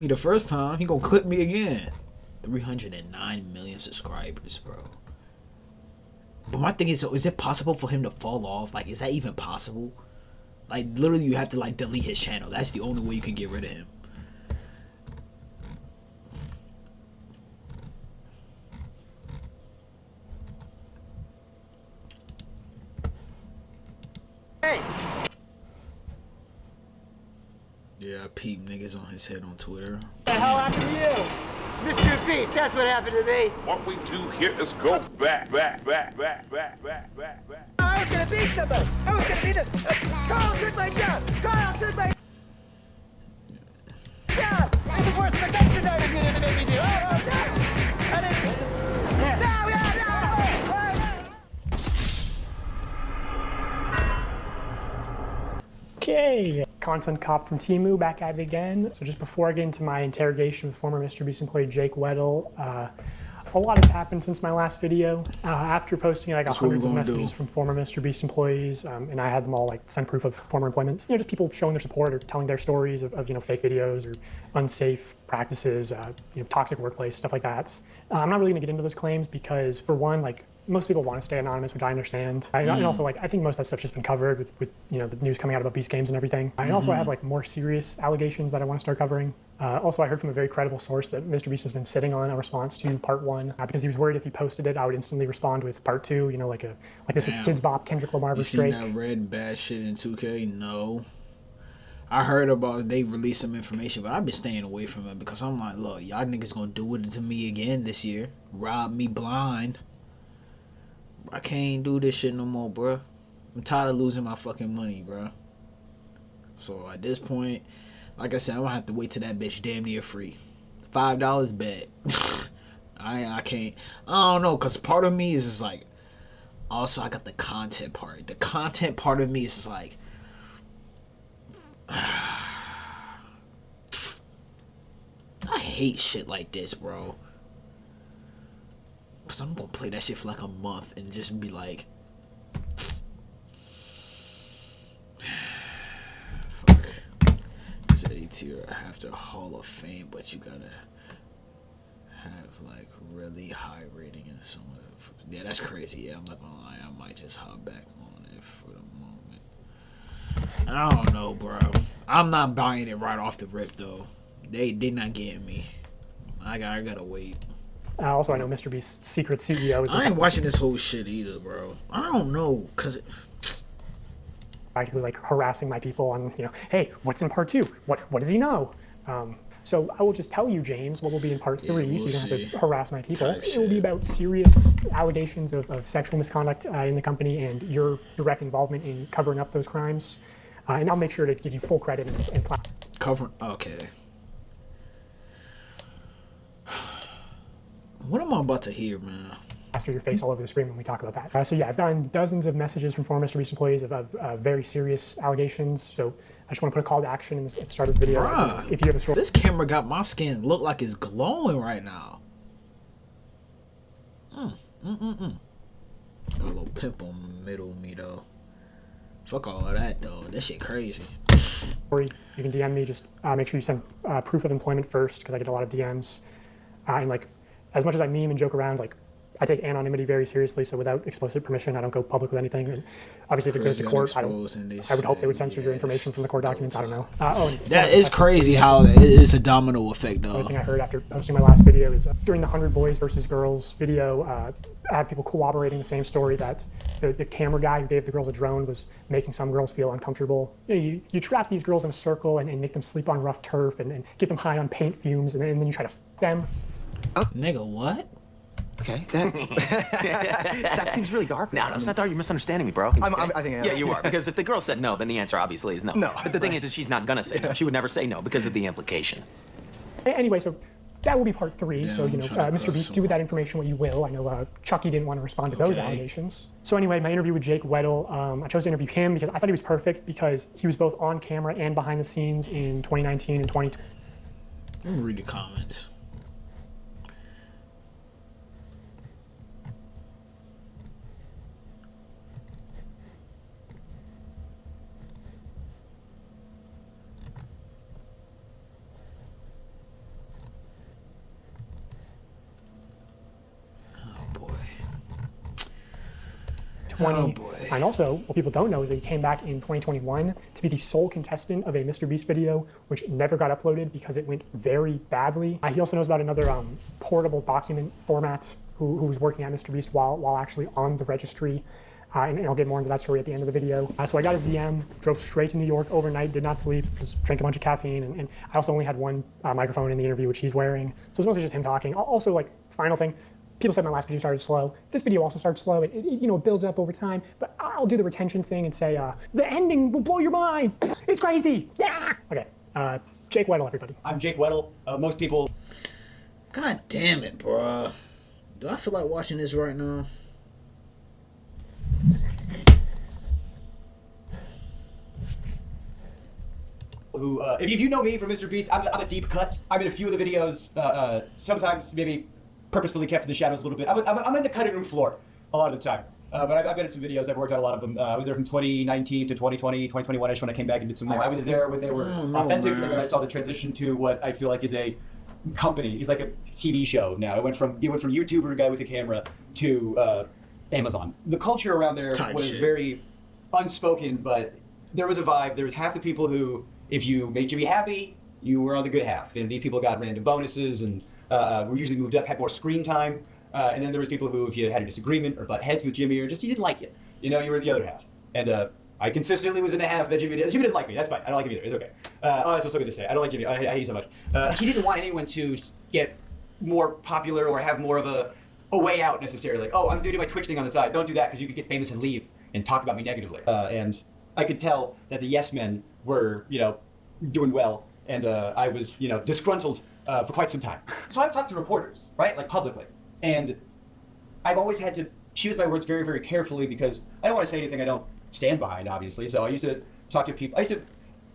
Me the first time, he gonna clip me again. 309 million subscribers, bro. But my thing is it possible for him to fall off? Like, is that even possible? Like, literally, you have to, like, delete his channel. That's the only way you can get rid of him. Hey! Yeah, I peep niggas on his head on Twitter. What the hell happened to you? Mr. Beast, that's what happened to me. What we do here is go back. I was gonna be somebody. I was gonna be the Carl should lay down. Carl should lay down. It's the worst protection I did to make me do. Oh, no. I didn't. Yeah. No. Okay, content cop from Temu back at it again. So just before I get into my interrogation with former Mr. Beast employee Jake Weddle, a lot has happened since my last video. After posting like hundreds of messages from former Mr. Beast employees, and I had them all like send proof of former employment. You know, just people showing their support or telling their stories of you know, fake videos or unsafe practices, you know, toxic workplace, stuff like that. I'm not really gonna get into those claims because, for one, like, most people want to stay anonymous, which I understand. And also, like, I think most of that stuff's just been covered with you know, the news coming out about Beast Games and everything. And also I have like more serious allegations that I want to start covering. Also, I heard from a very credible source that Mr. Beast has been sitting on a response to part 1 because he was worried if he posted it, I would instantly respond with part 2. You know, like this is Kids Bop, Kendrick Lamar versus Drake. You seen that red bad shit in 2K? No. I heard about they released some information, but I've been staying away from it because I'm like, look, y'all niggas gonna do it to me again this year. Rob me blind. I can't do this shit no more, bruh. I'm tired of losing my fucking money, bruh. So at this point, like I said, I'm gonna have to wait till that bitch damn near free. $5 bet. I can't. I don't know, cause part of me is just like. Also, I got the content part. The content part of me is just like. I hate shit like this, bro. Cause I'm gonna play that shit for like a month and just be like, fuck. It's A tier after Hall of Fame, but you gotta have like really high rating and some of it. Yeah, that's crazy. Yeah, I'm not gonna lie. I might just hop back on it for the moment. I don't know, bro. I'm not buying it right off the rip though. They not getting me. I gotta wait. Also, I know Mr. Beast's secret CEO is. I ain't watching this whole shit either, bro. I don't know, cause practically like harassing my people on, you know, hey, what's in part 2? What does he know? So I will just tell you, James, what will be in part 3, so you don't have to harass my people. It will be about serious allegations of sexual misconduct in the company and your direct involvement in covering up those crimes. And I'll make sure to give you full credit and okay. What am I about to hear, man? Plaster your face all over the screen when we talk about that. So yeah, I've gotten dozens of messages from former Mr. Beast employees of very serious allegations. So I just want to put a call to action at the start of this video. Bruh, if you have a story. This camera got my skin look like it's glowing right now. Got a little pimple in the middle of me though. Fuck all of that though. That shit crazy. Or you can DM me. Just make sure you send proof of employment first, because I get a lot of DMs. And like, as much as I meme and joke around, like, I take anonymity very seriously, so without explicit permission, I don't go public with anything. And obviously, if it goes to court, I would hope they would censor your information from the court documents. I don't know. That is crazy how it is a domino effect, though. The thing I heard after posting my last video is during the 100 Boys versus Girls video, I have people corroborating the same story that the camera guy who gave the girls a drone was making some girls feel uncomfortable. You know, you trap these girls in a circle and make them sleep on rough turf and get them high on paint fumes, and then you try to f them. Oh. Nigga, what? Okay, that seems really dark. No, it's not dark. You're misunderstanding me, bro. I think I am. Yeah, you are. Because if the girl said no, then the answer obviously is no. No. But the thing is she's not gonna say no. She would never say no because of the implication. Anyway, so that will be part 3. So, you know, Mr. Beast, do with that information what you will. I know Chucky didn't want to respond to those allegations. So anyway, my interview with Jake Weddle, I chose to interview him because I thought he was perfect because he was both on camera and behind the scenes in 2019 and 2020. Let me read the comments. 2020. Oh, boy. And also, what people don't know is that he came back in 2021 to be the sole contestant of a Mr. Beast video, which never got uploaded because it went very badly. He also knows about another portable document format who was working at Mr. Beast while actually on the registry. And I'll get more into that story at the end of the video. So I got his DM, drove straight to New York overnight, did not sleep, just drank a bunch of caffeine, and I also only had one microphone in the interview, which he's wearing. So it's mostly just him talking. Also, like, final thing, people said my last video started slow. This video also started slow. It builds up over time, but I'll do the retention thing and say, the ending will blow your mind. It's crazy. Yeah. Okay, Jake Weddle, everybody. I'm Jake Weddle. Most people... God damn it, bruh. Do I feel like watching this right now? Who, if you know me from Mr. Beast, I'm a deep cut. I'm in a few of the videos, sometimes maybe purposefully kept in the shadows a little bit. I'm in the cutting room floor a lot of the time. But I've been in some videos, I've worked on a lot of them. I was there from 2019 to 2020, 2021-ish when I came back and did some more. I was there when they were authentic, and then I saw the transition to what I feel like is a company. He's like a TV show now. It went from YouTuber guy with a camera to Amazon. The culture around there was very unspoken, but there was a vibe. There was half the people who, if you made Jimmy happy, you were on the good half. And these people got random bonuses and were usually moved up, had more screen time. And then there was people who, if you had a disagreement or butt heads with Jimmy or just you didn't like it, you were the other half. And I consistently was in the half that Jimmy doesn't like me. That's fine. I don't like him either. It's okay. Oh, I feel so good to say. I don't like Jimmy. I hate you so much. He didn't want anyone to get more popular or have more of a way out necessarily. Like, oh, I'm doing my Twitch thing on the side. Don't do that because you could get famous and leave and talk about me negatively. And I could tell that the yes men were, doing well, and I was, disgruntled for quite some time. So I've talked to reporters, right, like publicly, and I've always had to choose my words very, very carefully because I don't want to say anything I don't stand behind, obviously. So I used to talk to people. I used to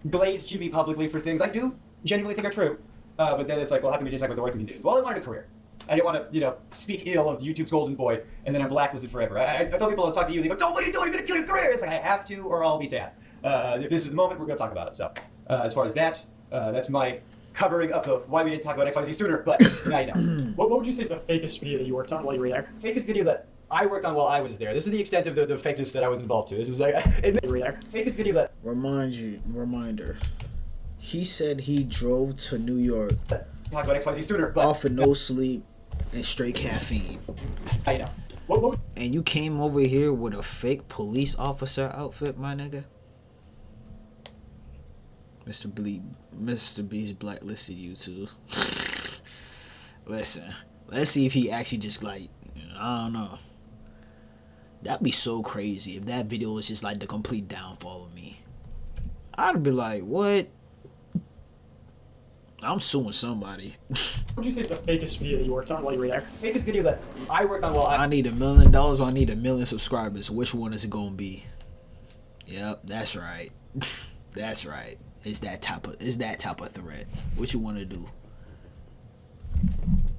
blaze Jimmy publicly for things I do genuinely think are true, but then it's like, well, how can we just talk about the work we can do? Well, I wanted a career. I didn't want to, speak ill of YouTube's golden boy, and then I'm blacklisted forever. I tell people I was talking to you, and they go, "Don't, what are you doing? You're going to kill your career." It's like, I have to, or I'll be sad. If this is the moment, we're going to talk about it. So, as far as that, that's my covering up of why we didn't talk about XYZ sooner, but now you know. What would you say is the fakest video that you worked on while you were there? Fakest video that I worked on while I was there. This is the extent of the fakeness that I was involved to. This is like, You were there. fakest video that... Reminder. He said he drove to New York Talk about XYZ sooner, but... off of no sleep and straight caffeine. Now you know. And you came over here with a fake police officer outfit, my nigga? Mr. Beast blacklisted you too. Listen, let's see if he actually just I don't know. That'd be so crazy if that video was just like the complete downfall of me. I'd be like, what? I'm suing somebody. What would you say is the fakest video that you worked on while you were there? Fakest video that I worked on while I need $1 million or I need 1 million subscribers. Which one is it gonna be? Yep, that's right. That's right. It's that type of threat. What you want to do?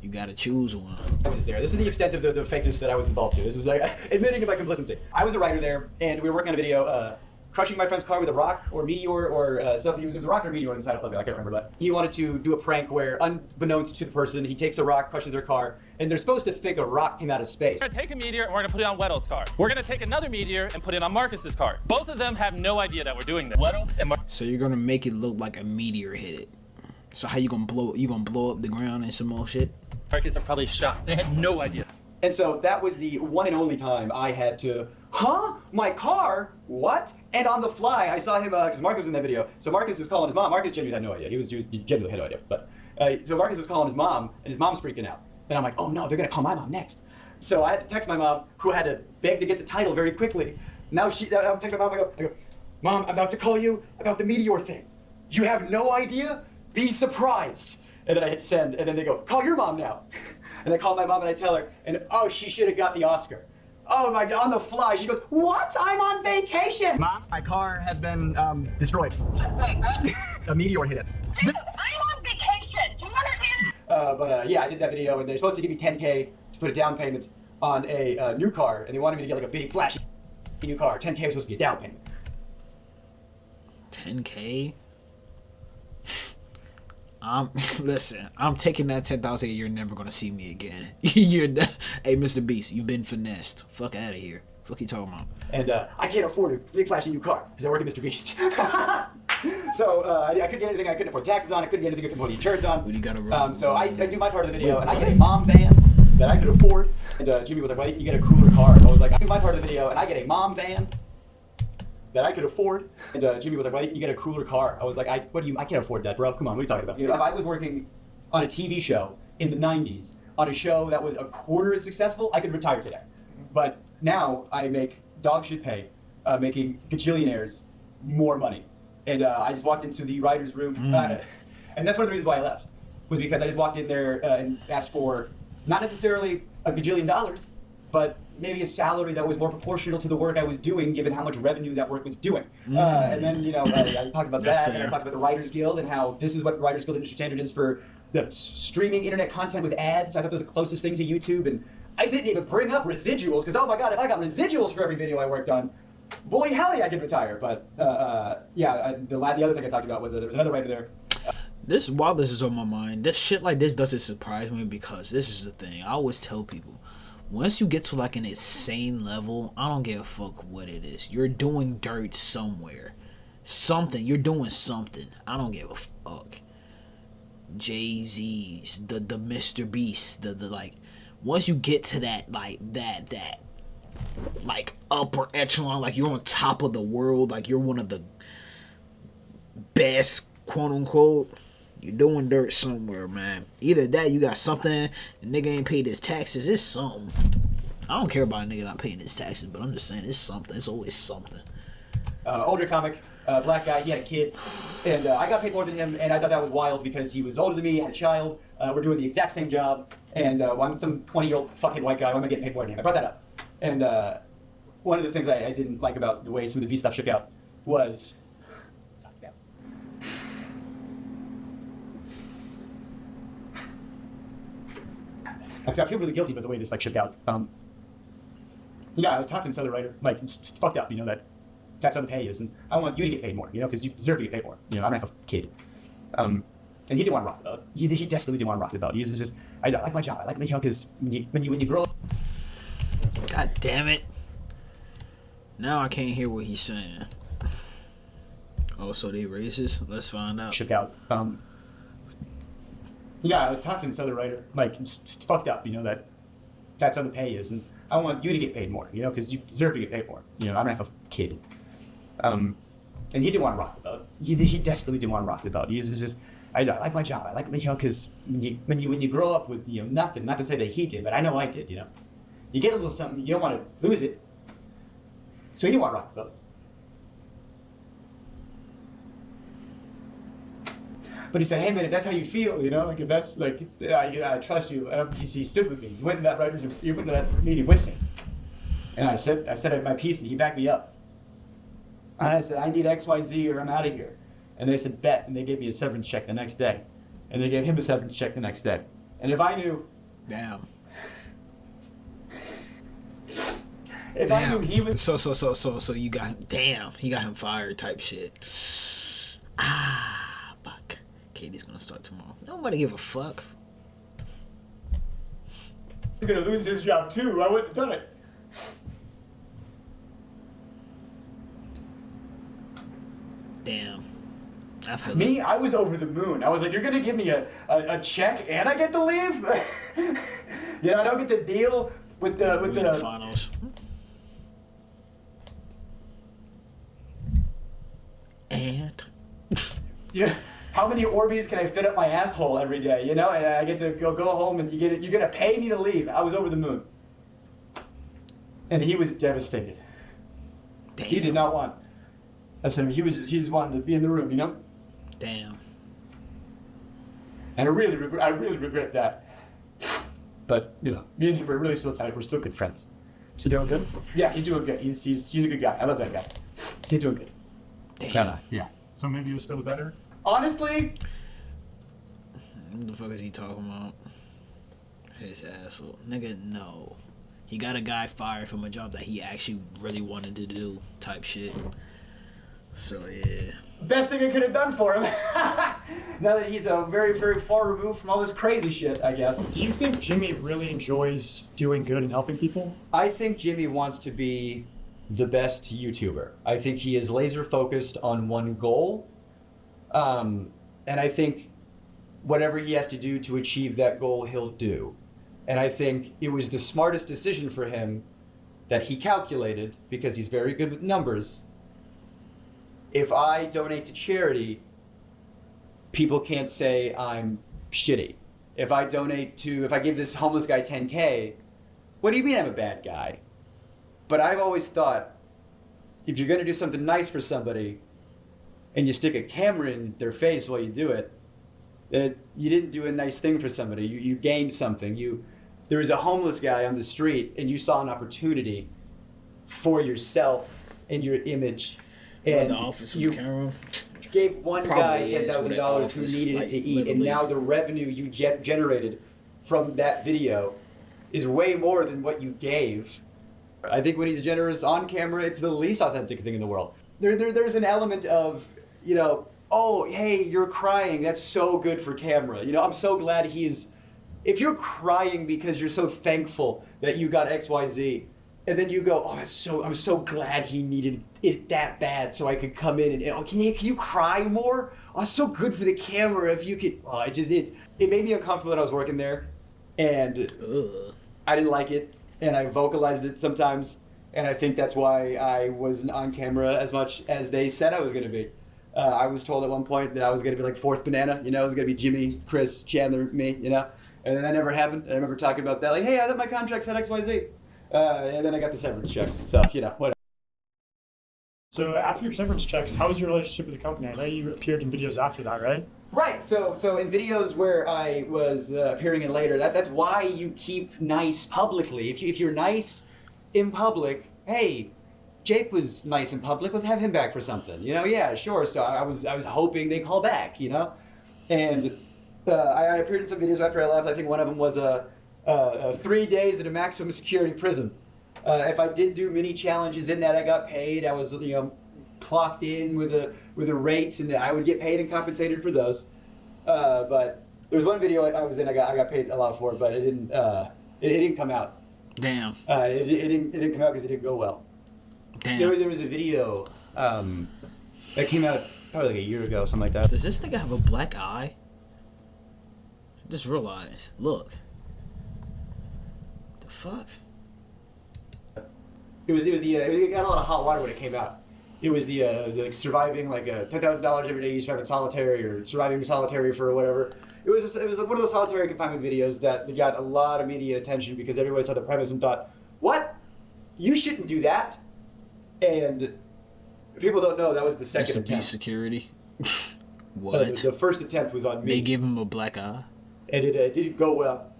You gotta choose one. I was there. This is the extent of the fakeness that I was involved to. This is like admitting to my complicity. I was a writer there, and we were working on a video, crushing my friend's car with a rock or meteor or something. It was a rock or meteor inside of something. I can't remember, but he wanted to do a prank where, unbeknownst to the person, he takes a rock, crushes their car, and they're supposed to think a rock came out of space. We're gonna take a meteor and we're gonna put it on Weddle's car. We're gonna take another meteor and put it on Marcus's car. Both of them have no idea that we're doing this. Weddle and So you're gonna make it look like a meteor hit it. So how you gonna blow? You gonna blow up the ground and some more shit? Marcus are probably shocked. They had no idea. And so that was the one and only time I had to, my car? What? And on the fly, I saw him, because Marcus was in that video. So Marcus is calling his mom. Marcus genuinely had no idea. He genuinely had no idea. But so Marcus is calling his mom, and his mom's freaking out. And I'm like, oh no, they're gonna call my mom next. So I had to text my mom, who had to beg to get the title very quickly. Now I'm texting my mom, I go, Mom, I'm about to call you about the meteor thing. You have no idea? Be surprised. And then I hit send, and then they go, call your mom now. And I call my mom and I tell her, and oh, she should have got the Oscar. Oh my God, on the fly, she goes, what? I'm on vacation. Mom, my car has been destroyed. Wait, what? A meteor hit it. Dude, I'm on vacation. Do you understand? Yeah, I did that video, and they're supposed to give me $10K to put a down payment on a new car, and they wanted me to get like a big flashy new car. $10K was supposed to be a down payment. 10K? Listen, I'm taking that 10,000. You're never gonna see me again. Hey, Mr. Beast, you've been finessed. Fuck out of here. Fuck you talking about? And I can't afford a big flashy new car because I work at Mr. Beast. So I couldn't get anything I couldn't afford taxes on. I couldn't get anything I couldn't afford the insurance on. When you gotta So I do my part of the video, and I get a mom van that I could afford. And Jimmy was like, "Why didn't you get a cooler car?" I was like, "I do my part of the video, and I get a mom van that I could afford." And Jimmy was like, "Why didn't you get a cooler car?" I was like, I can't afford that, bro. Come on, what are you talking about? You know, if I was working on a TV show in the 90s, on a show that was a quarter as successful, I could retire today. But now I make dog shit pay, making gajillionaires more money. And I just walked into the writer's room, and that's one of the reasons why I left, was because I just walked in there and asked for not necessarily a gajillion dollars, but maybe a salary that was more proportional to the work I was doing, given how much revenue that work was doing. And then, you know, I talked about that, and I talked about the Writers Guild and how this is what Writers Guild industry standard is for the streaming internet content with ads. I thought that was the closest thing to YouTube, and I didn't even bring up residuals, because, oh my God, if I got residuals for every video I worked on, boy, howdy, I could retire. But yeah, the other thing I talked about was there was another writer there. While this is on my mind, this shit like this doesn't surprise me, because this is the thing. I always tell people, once you get to like an insane level, I don't give a fuck what it is. You're doing dirt somewhere. You're doing something. I don't give a fuck. Jay-Z's, the Mr. Beast, the like, once you get to that, like, that like upper echelon, like you're on top of the world, like you're one of the best, quote unquote, you're doing dirt somewhere, man. Either that, you got something, the nigga ain't paid his taxes, it's something. I don't care about a nigga not paying his taxes, but I'm just saying it's something. It's always something. Older comic, black guy, he had a kid, and I got paid more than him, and I thought that was wild because he was older than me, had a child, we're doing the exact same job, and I'm some 20-year-old fucking white guy, why am I getting paid more than him? I brought that up. And one of the things I didn't like about the way some of the V stuff shook out was I feel really guilty about the way this like shook out. Yeah, I was talking to this other writer, like, it's fucked up, you know, that's how the pay is, and I want you to get paid more, you know, because you deserve to get paid more. You know, I'm gonna have a kid. And he didn't want to rock it out. He desperately didn't want to rock it out. He's just, I like my job. I like my job because when you grow up. God damn it! Now I can't hear what he's saying. Oh, so they racist? Let's find out. Shook out. Yeah, I was talking to this other writer, like, it's fucked up, you know, that's how the pay is, and I want you to get paid more, you know, because you deserve to get paid more. You know, I'm gonna have a kid. And he didn't want to rock the boat. He desperately didn't want to rock the boat. He's just, I like my job. I like, you know, because when you grow up with, you know, nothing, not to say that he did, but I know I did, you know. You get a little something, you don't want to lose it. So he didn't want to rock the boat. But he said, hey man, if that's how you feel, you know, like if that's like, I trust you. He stood with me. He went to that meeting with me. And I said my piece, and he backed me up. And I said, I need XYZ or I'm out of here. And they said, bet. And they gave me a severance check the next day. And they gave him a severance check the next day. And if I knew. Damn. If I knew he was. So you got. Damn. He got him fired type shit. Fuck. Katie's gonna start tomorrow. Nobody give a fuck. He's gonna lose his job too. I wouldn't have done it. Damn. I feel me, I was over the moon. I was like, you're gonna give me a check and I get to leave? You know, I don't get to deal with the finals. And yeah, how many Orbeez can I fit up my asshole every day? You know, and I get to go home and you're gonna pay me to leave. I was over the moon. And he was devastated. Damn. He did not want. I said he just wanted to be in the room, you know? Damn. And I really regret that. But, you know, me and him are really still tight. We're still good friends. Is he doing good? Yeah, he's doing good. He's a good guy. I love that guy. He's doing good. Damn. Yeah. So maybe you're still better? Honestly. What the fuck is he talking about? His asshole. Nigga, no. He got a guy fired from a job that he actually really wanted to do type shit. So, yeah. best thing I could have done for him. Now that he's very, very far removed from all this crazy shit, I guess. Do you think Jimmy really enjoys doing good and helping people? I think Jimmy wants to be the best YouTuber. I think he is laser focused on one goal. And I think whatever he has to do to achieve that goal, he'll do. And I think it was the smartest decision for him that he calculated, because he's very good with numbers. If I donate to charity, people can't say I'm shitty. If I give this homeless guy 10K, what do you mean I'm a bad guy? But I've always thought, if you're gonna do something nice for somebody, and you stick a camera in their face while you do it, that you didn't do a nice thing for somebody. You gained something. There was a homeless guy on the street, and you saw an opportunity for yourself and your image. And the office with the camera. Gave one guy $10,000 who needed it like, to eat, literally. and now the revenue you generated from that video is way more than what you gave. I think when he's generous on camera, it's the least authentic thing in the world. There's an element of, oh, hey, you're crying. That's so good for camera. I'm so glad if you're crying because you're so thankful that you got XYZ, and then you go, oh, I'm so glad he needed it that bad so I could come in and, can you cry more? Oh, it's so good for the camera if you could, it made me uncomfortable that I was working there, and I didn't like it, and I vocalized it sometimes, and I think that's why I wasn't on camera as much as they said I was going to be. I was told at one point that I was going to be like fourth banana, it was going to be Jimmy, Chris, Chandler, me, and then that never happened. I remember talking about that, like, hey, I thought my contract said XYZ. And then I got the severance checks, so, whatever. So after your severance checks, how was your relationship with the company? I know you appeared in videos after that, right? Right, so in videos where I was appearing in later, that's why you keep nice publicly. If you're nice in public, hey, Jake was nice in public, let's have him back for something. Yeah, sure. So I was hoping they call back, And I appeared in some videos after I left. I think one of them was 3 days in a maximum security prison. If I did do mini challenges in that, I got paid. I was, clocked in with a rate, and I would get paid and compensated for those. But there was one video I was in. I got paid a lot for it, but it didn't come out. Damn. It didn't come out because it didn't go well. Damn. There was a video that came out probably like a year ago, something like that. Does this nigga have a black eye? I just realized. Look. The fuck? It got a lot of hot water when it came out. It was the like surviving like $10,000 every day you survive in solitary, or surviving solitary for whatever. It was one of those solitary confinement videos that got a lot of media attention because everybody saw the premise and thought, what? You shouldn't do that. And people don't know that was the second Mr. attempt. Beast security. What? The first attempt was on me. They give him a black eye? And it didn't go well.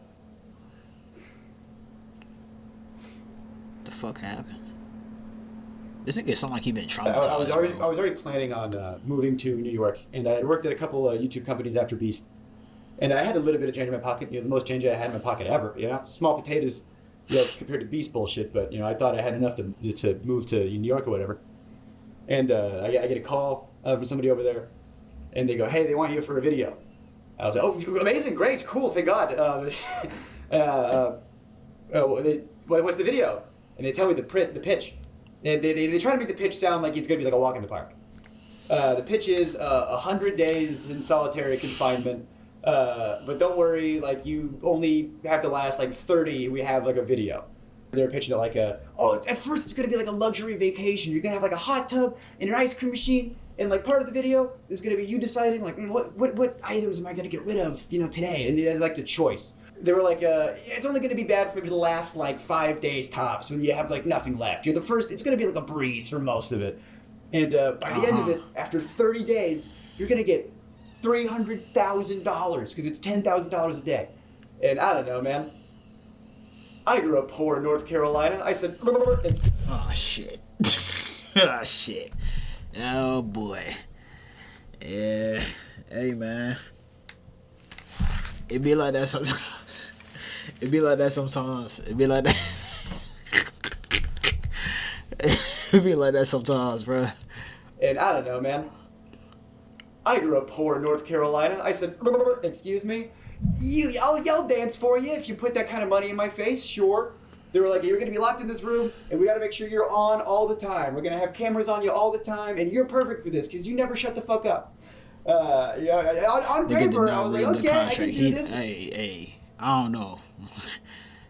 The fuck happened? This nigga sound like he been traumatized. I was already planning on moving to New York, and I had worked at a couple of YouTube companies after Beast, and I had a little bit of change in my pocket. The most change I had in my pocket ever. Small potatoes, compared to Beast bullshit. But I thought I had enough to move to New York or whatever. And I get a call from somebody over there, and they go, "Hey, they want you for a video." I was like, "Oh, amazing, great, cool, thank God." What's the video? And they tell me the pitch. And they try to make the pitch sound like it's going to be like a walk in the park. The pitch is 100 days in solitary confinement. But don't worry, like you only have to last like 30. We have like a video. They're pitching it like at first it's going to be like a luxury vacation. You're going to have like a hot tub and an ice cream machine. And like part of the video is going to be you deciding like what items am I going to get rid of, today? And it's like the choice. They were like, it's only going to be bad for maybe the last like 5 days tops when you have like nothing left. It's going to be like a breeze for most of it. And by the end of it, after 30 days, you're going to get $300,000 because it's $10,000 a day. And I don't know, man. I grew up poor in North Carolina. I said, oh shit. Oh shit. Oh boy. Yeah. Hey man. It be like that sometimes. It be like that sometimes. It be like that. It be like that sometimes, bro. And I don't know, man. I grew up poor in North Carolina. I said, excuse me? I'll dance for you if you put that kind of money in my face, sure. They were like, you're going to be locked in this room, and we got to make sure you're on all the time. We're going to have cameras on you all the time, and you're perfect for this because you never shut the fuck up. On paper, I was like, okay, I can do this. Hey, I don't know.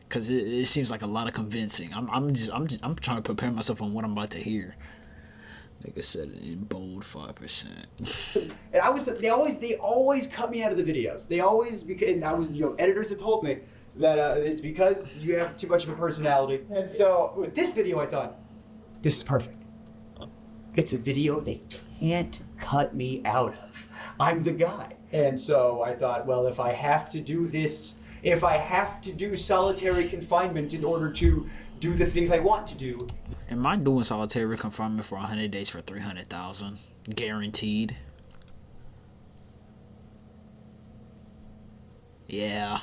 Because it seems like a lot of convincing. I'm trying to prepare myself on what I'm about to hear. Nigga said it in bold 5%. And they always cut me out of the videos. They always, and I was, editors have told me that it's because you have too much of a personality. And so with this video, I thought, this is perfect. It's a video they can't cut me out of. I'm the guy. And so I thought, well, if I have to do this, if I have to do solitary confinement in order to do the things I want to do. Am I doing solitary confinement for 100 days for 300,000? Guaranteed. Yeah.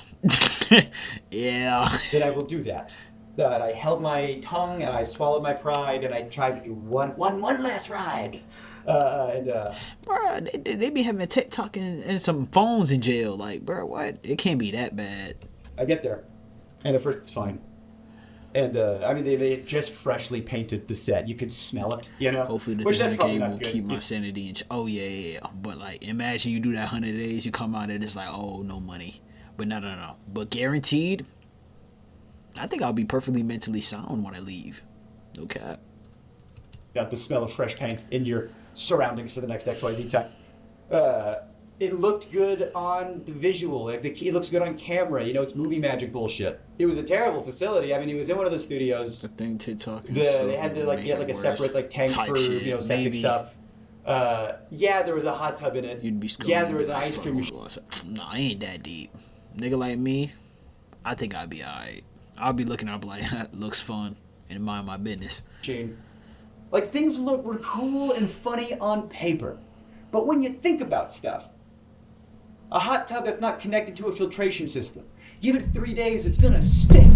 Yeah. Then I will do that. That I held my tongue and I swallowed my pride and I tried to do one last ride. Bruh, they be having TikTok and some phones in jail. Like, bruh, what? It can't be that bad. I get there, and at first it's fine. And they had just freshly painted the set. You could smell it, Hopefully the 300K will keep my sanity in. Oh yeah. But like, imagine you do that 100 days, you come out and it's like, oh, no money. But no. But guaranteed, I think I'll be perfectly mentally sound when I leave. No cap. Got the smell of fresh paint in your surroundings for the next XYZ time. It looked good on the visual. Like it looks good on camera. It's movie magic bullshit. It was a terrible facility. I mean, it was in one of the studios. I think TikTok. They had to get a separate tank for septic stuff. Yeah, there was a hot tub in it. You'd be there was an ice cream machine. No, I ain't that deep. Nigga like me, I think I'd be alright. I'll be looking up like, looks fun, and mind my business. Like, things were cool and funny on paper. But when you think about stuff, a hot tub that's not connected to a filtration system, give it 3 days, it's gonna stink.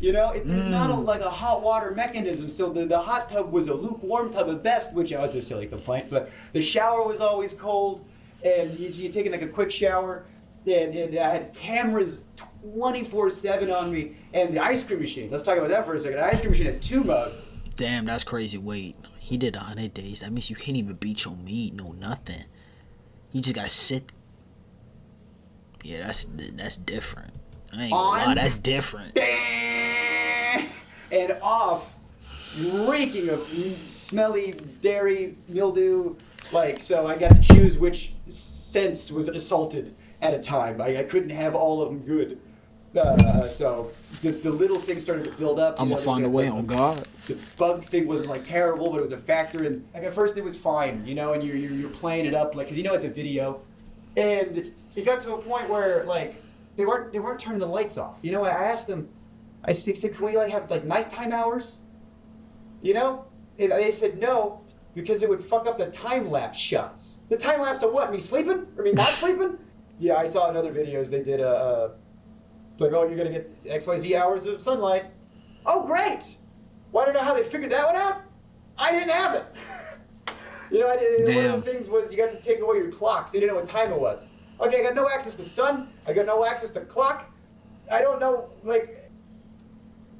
It's not a hot water mechanism. So the hot tub was a lukewarm tub at best, which was a silly complaint, but the shower was always cold, and you're taking like a quick shower, and I had cameras 24/7 on me, and the ice cream machine. Let's talk about that for a second. The ice cream machine has 2 modes. Damn, that's crazy. Wait, he did 100 days. That means you can't even beat your meat, no nothing. You just gotta sit. Yeah, that's different. I ain't gonna lie, that's different. And off, reeking of smelly dairy mildew. So I got to choose which sense was assaulted at a time. I couldn't have all of them good. So the little things started to build up. I'm gonna find a way, on God. The bug thing wasn't terrible, but it was a factor. And at first it was fine, and you're playing it up because it's a video, and it got to a point where they weren't turning the lights off. I asked them, I said, can we have nighttime hours? And they said no, because it would fuck up the time lapse shots. The time lapse of what? Me sleeping? Or me not sleeping? Yeah, I saw in other videos they did you're gonna get XYZ hours of sunlight. Oh, great! Want to know how they figured that one out? I didn't have it. One of the things was you got to take away your clock, so you didn't know what time it was. Okay, I got no access to sun. I got no access to clock. I don't know,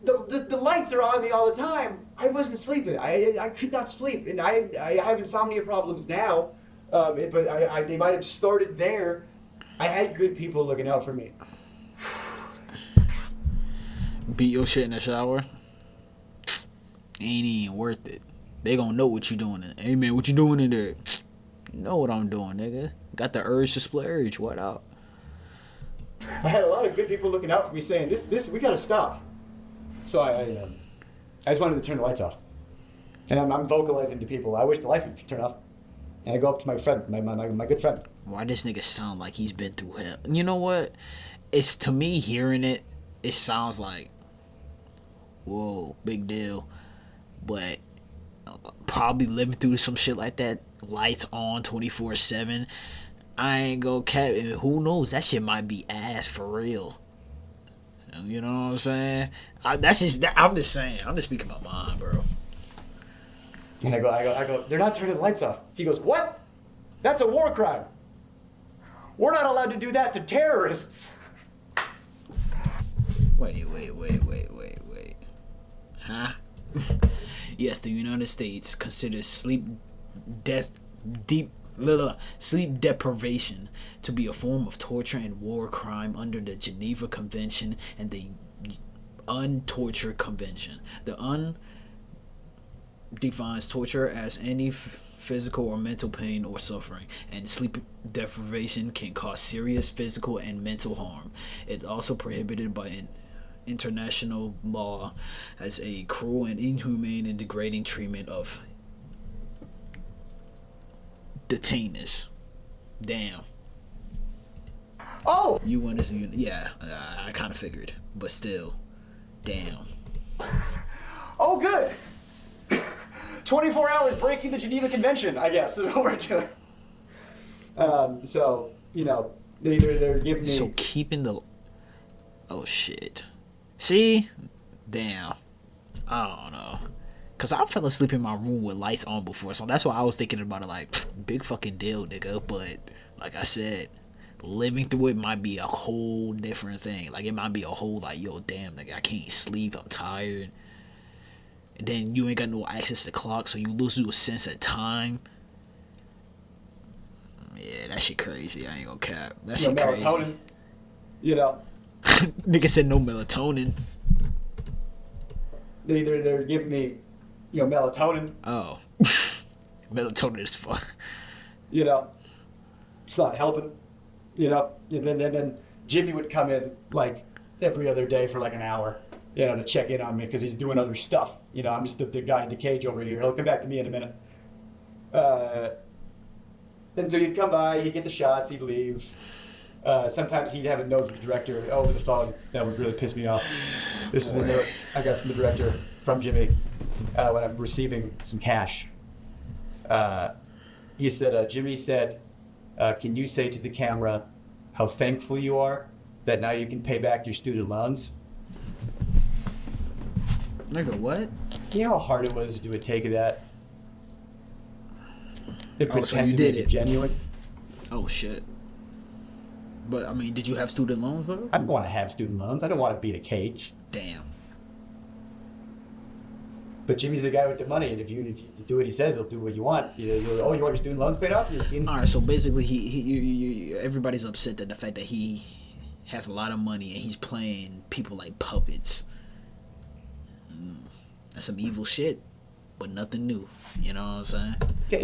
the lights are on me all the time. I wasn't sleeping. I could not sleep, and I have insomnia problems now. But they might have started there. I had good people looking out for me. Beat your shit in the shower. Ain't even worth it. They gonna know what you doing. Hey man, what you doing in there? You know what I'm doing, nigga. Got the urge to splurge. What up? I had a lot of good people looking out for me, saying this we gotta stop. So I just wanted to turn the lights off, and I'm vocalizing to people. I wish the lights would turn off. And I go up to my friend, my good friend. Why this nigga sound like he's been through hell? You know what? It's, to me, hearing it sounds like, whoa, big deal. But probably living through some shit like that, lights on 24/7. I ain't gonna cap. And who knows? That shit might be ass for real. You know what I'm saying? I'm just saying. I'm just speaking my mind, bro. And I go, they're not turning the lights off. He goes, what? That's a war crime. We're not allowed to do that to terrorists. Wait. Huh? Yes, the United States considers sleep deprivation to be a form of torture and war crime under the Geneva Convention and the Untorture Convention. The UN defines torture as any physical or mental pain or suffering, and sleep deprivation can cause serious physical and mental harm. It's also prohibited by international law as a cruel and inhumane and degrading treatment of detainees. Damn. Oh! UN is yeah, I kind of figured, but still, damn. Oh, good. 24 hours breaking the Geneva Convention, I guess, is what we're doing. So, you know, they're giving me... So keeping the... Oh, shit. See? Damn. I don't know. Because I fell asleep in my room with lights on before, so that's why I was thinking about it like, big fucking deal, nigga. But, like I said, living through it might be a whole different thing. Like, it might be a whole, like, yo, damn, nigga, I can't sleep, I'm tired. And then you ain't got no access to clock, so you lose your sense of time. Yeah, that shit crazy. I ain't gonna cap. That shit crazy. Melatonin. You know. Nigga said no melatonin. They're giving me, you know, melatonin. Oh. Melatonin is fun. You know. It's not helping. You know. And then Jimmy would come in like every other day for like an hour, you know, to check in on me because he's doing other stuff. You know, I'm just the guy in the cage over here. He'll come back to me in a minute. Then so he'd come by, he'd get the shots, he'd leave. Sometimes he'd have a note from the director over the phone that would really piss me off. This is the note I got from the director, from Jimmy, when I'm receiving some cash. He said, Jimmy said, can you say to the camera how thankful you are that now you can pay back your student loans? Nigga, what? You know how hard it was to do a take of that? To pretend so you to did make it genuine? Oh, shit. But, I mean, did you have student loans, though? I don't want to have student loans. I don't want to be in a cage. Damn. But Jimmy's the guy with the money, and if you do what he says, he'll do what you want. You want your student loans paid off? All right, so basically, everybody's upset at the fact that he has a lot of money and he's playing people like puppets. That's some evil shit, but nothing new. You know what I'm saying? Okay.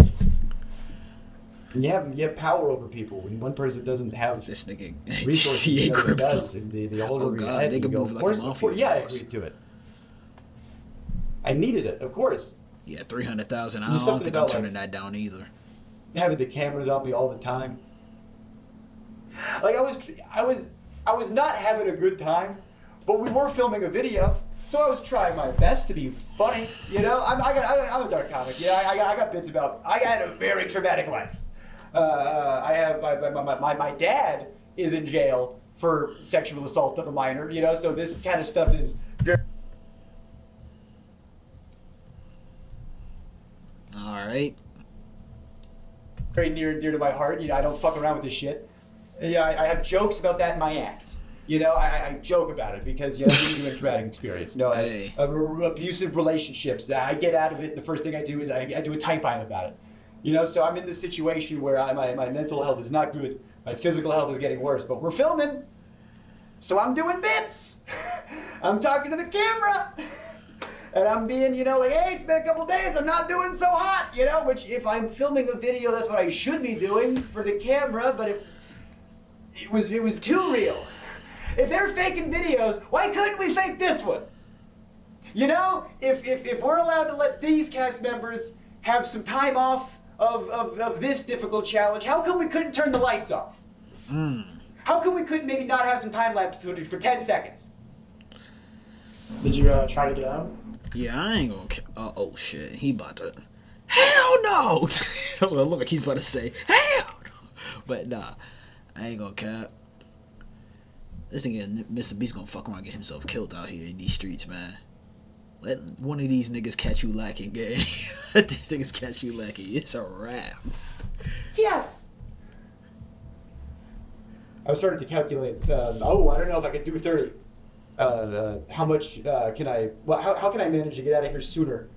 And you have power over people. When one person doesn't have this nigga resources, the other does. And the older we get, they can move like a mafia. Yeah, I agreed to it. I needed it, of course. Yeah, 300,000. I don't think I'm turning that down either. Having the cameras on me all the time. Like I was not having a good time, but we were filming a video, so I was trying my best to be funny. You know, I'm a dark comic. Yeah, I got bits about. I had a very traumatic life. I have my dad is in jail for sexual assault of a minor. You know, so this kind of stuff is all right. Very near to my heart. You know, I don't fuck around with this shit. Yeah, I have jokes about that in my act. You know, I joke about it because, you know, I'm a traumatic experience. No, hey. Abusive relationships. I get out of it. The first thing I do is I do a typine about it. You know, so I'm in this situation where my mental health is not good. My physical health is getting worse. But we're filming, so I'm doing bits. I'm talking to the camera. And I'm being, you know, like, hey, it's been a couple days, I'm not doing so hot, you know, which if I'm filming a video, that's what I should be doing for the camera, but it was too real. If they're faking videos, why couldn't we fake this one? You know, if we're allowed to let these cast members have some time off of this difficult challenge, how come we couldn't turn the lights off? How come we couldn't maybe not have some time lapse footage for 10 seconds? Did you try to get out? Yeah, I ain't gonna. Oh shit, he about to. Hell no! That's what I look like. He's about to say hell no. But nah, I ain't gonna cap. This nigga, Mr. Beast, gonna fuck around and get himself killed out here in these streets, man. Let one of these niggas catch you lacking, gang. Let these niggas catch you lacking. It's a wrap. Yes. I was starting to calculate. Oh, I don't know if I can do 30. How much can I? Well, how can I manage to get out of here sooner,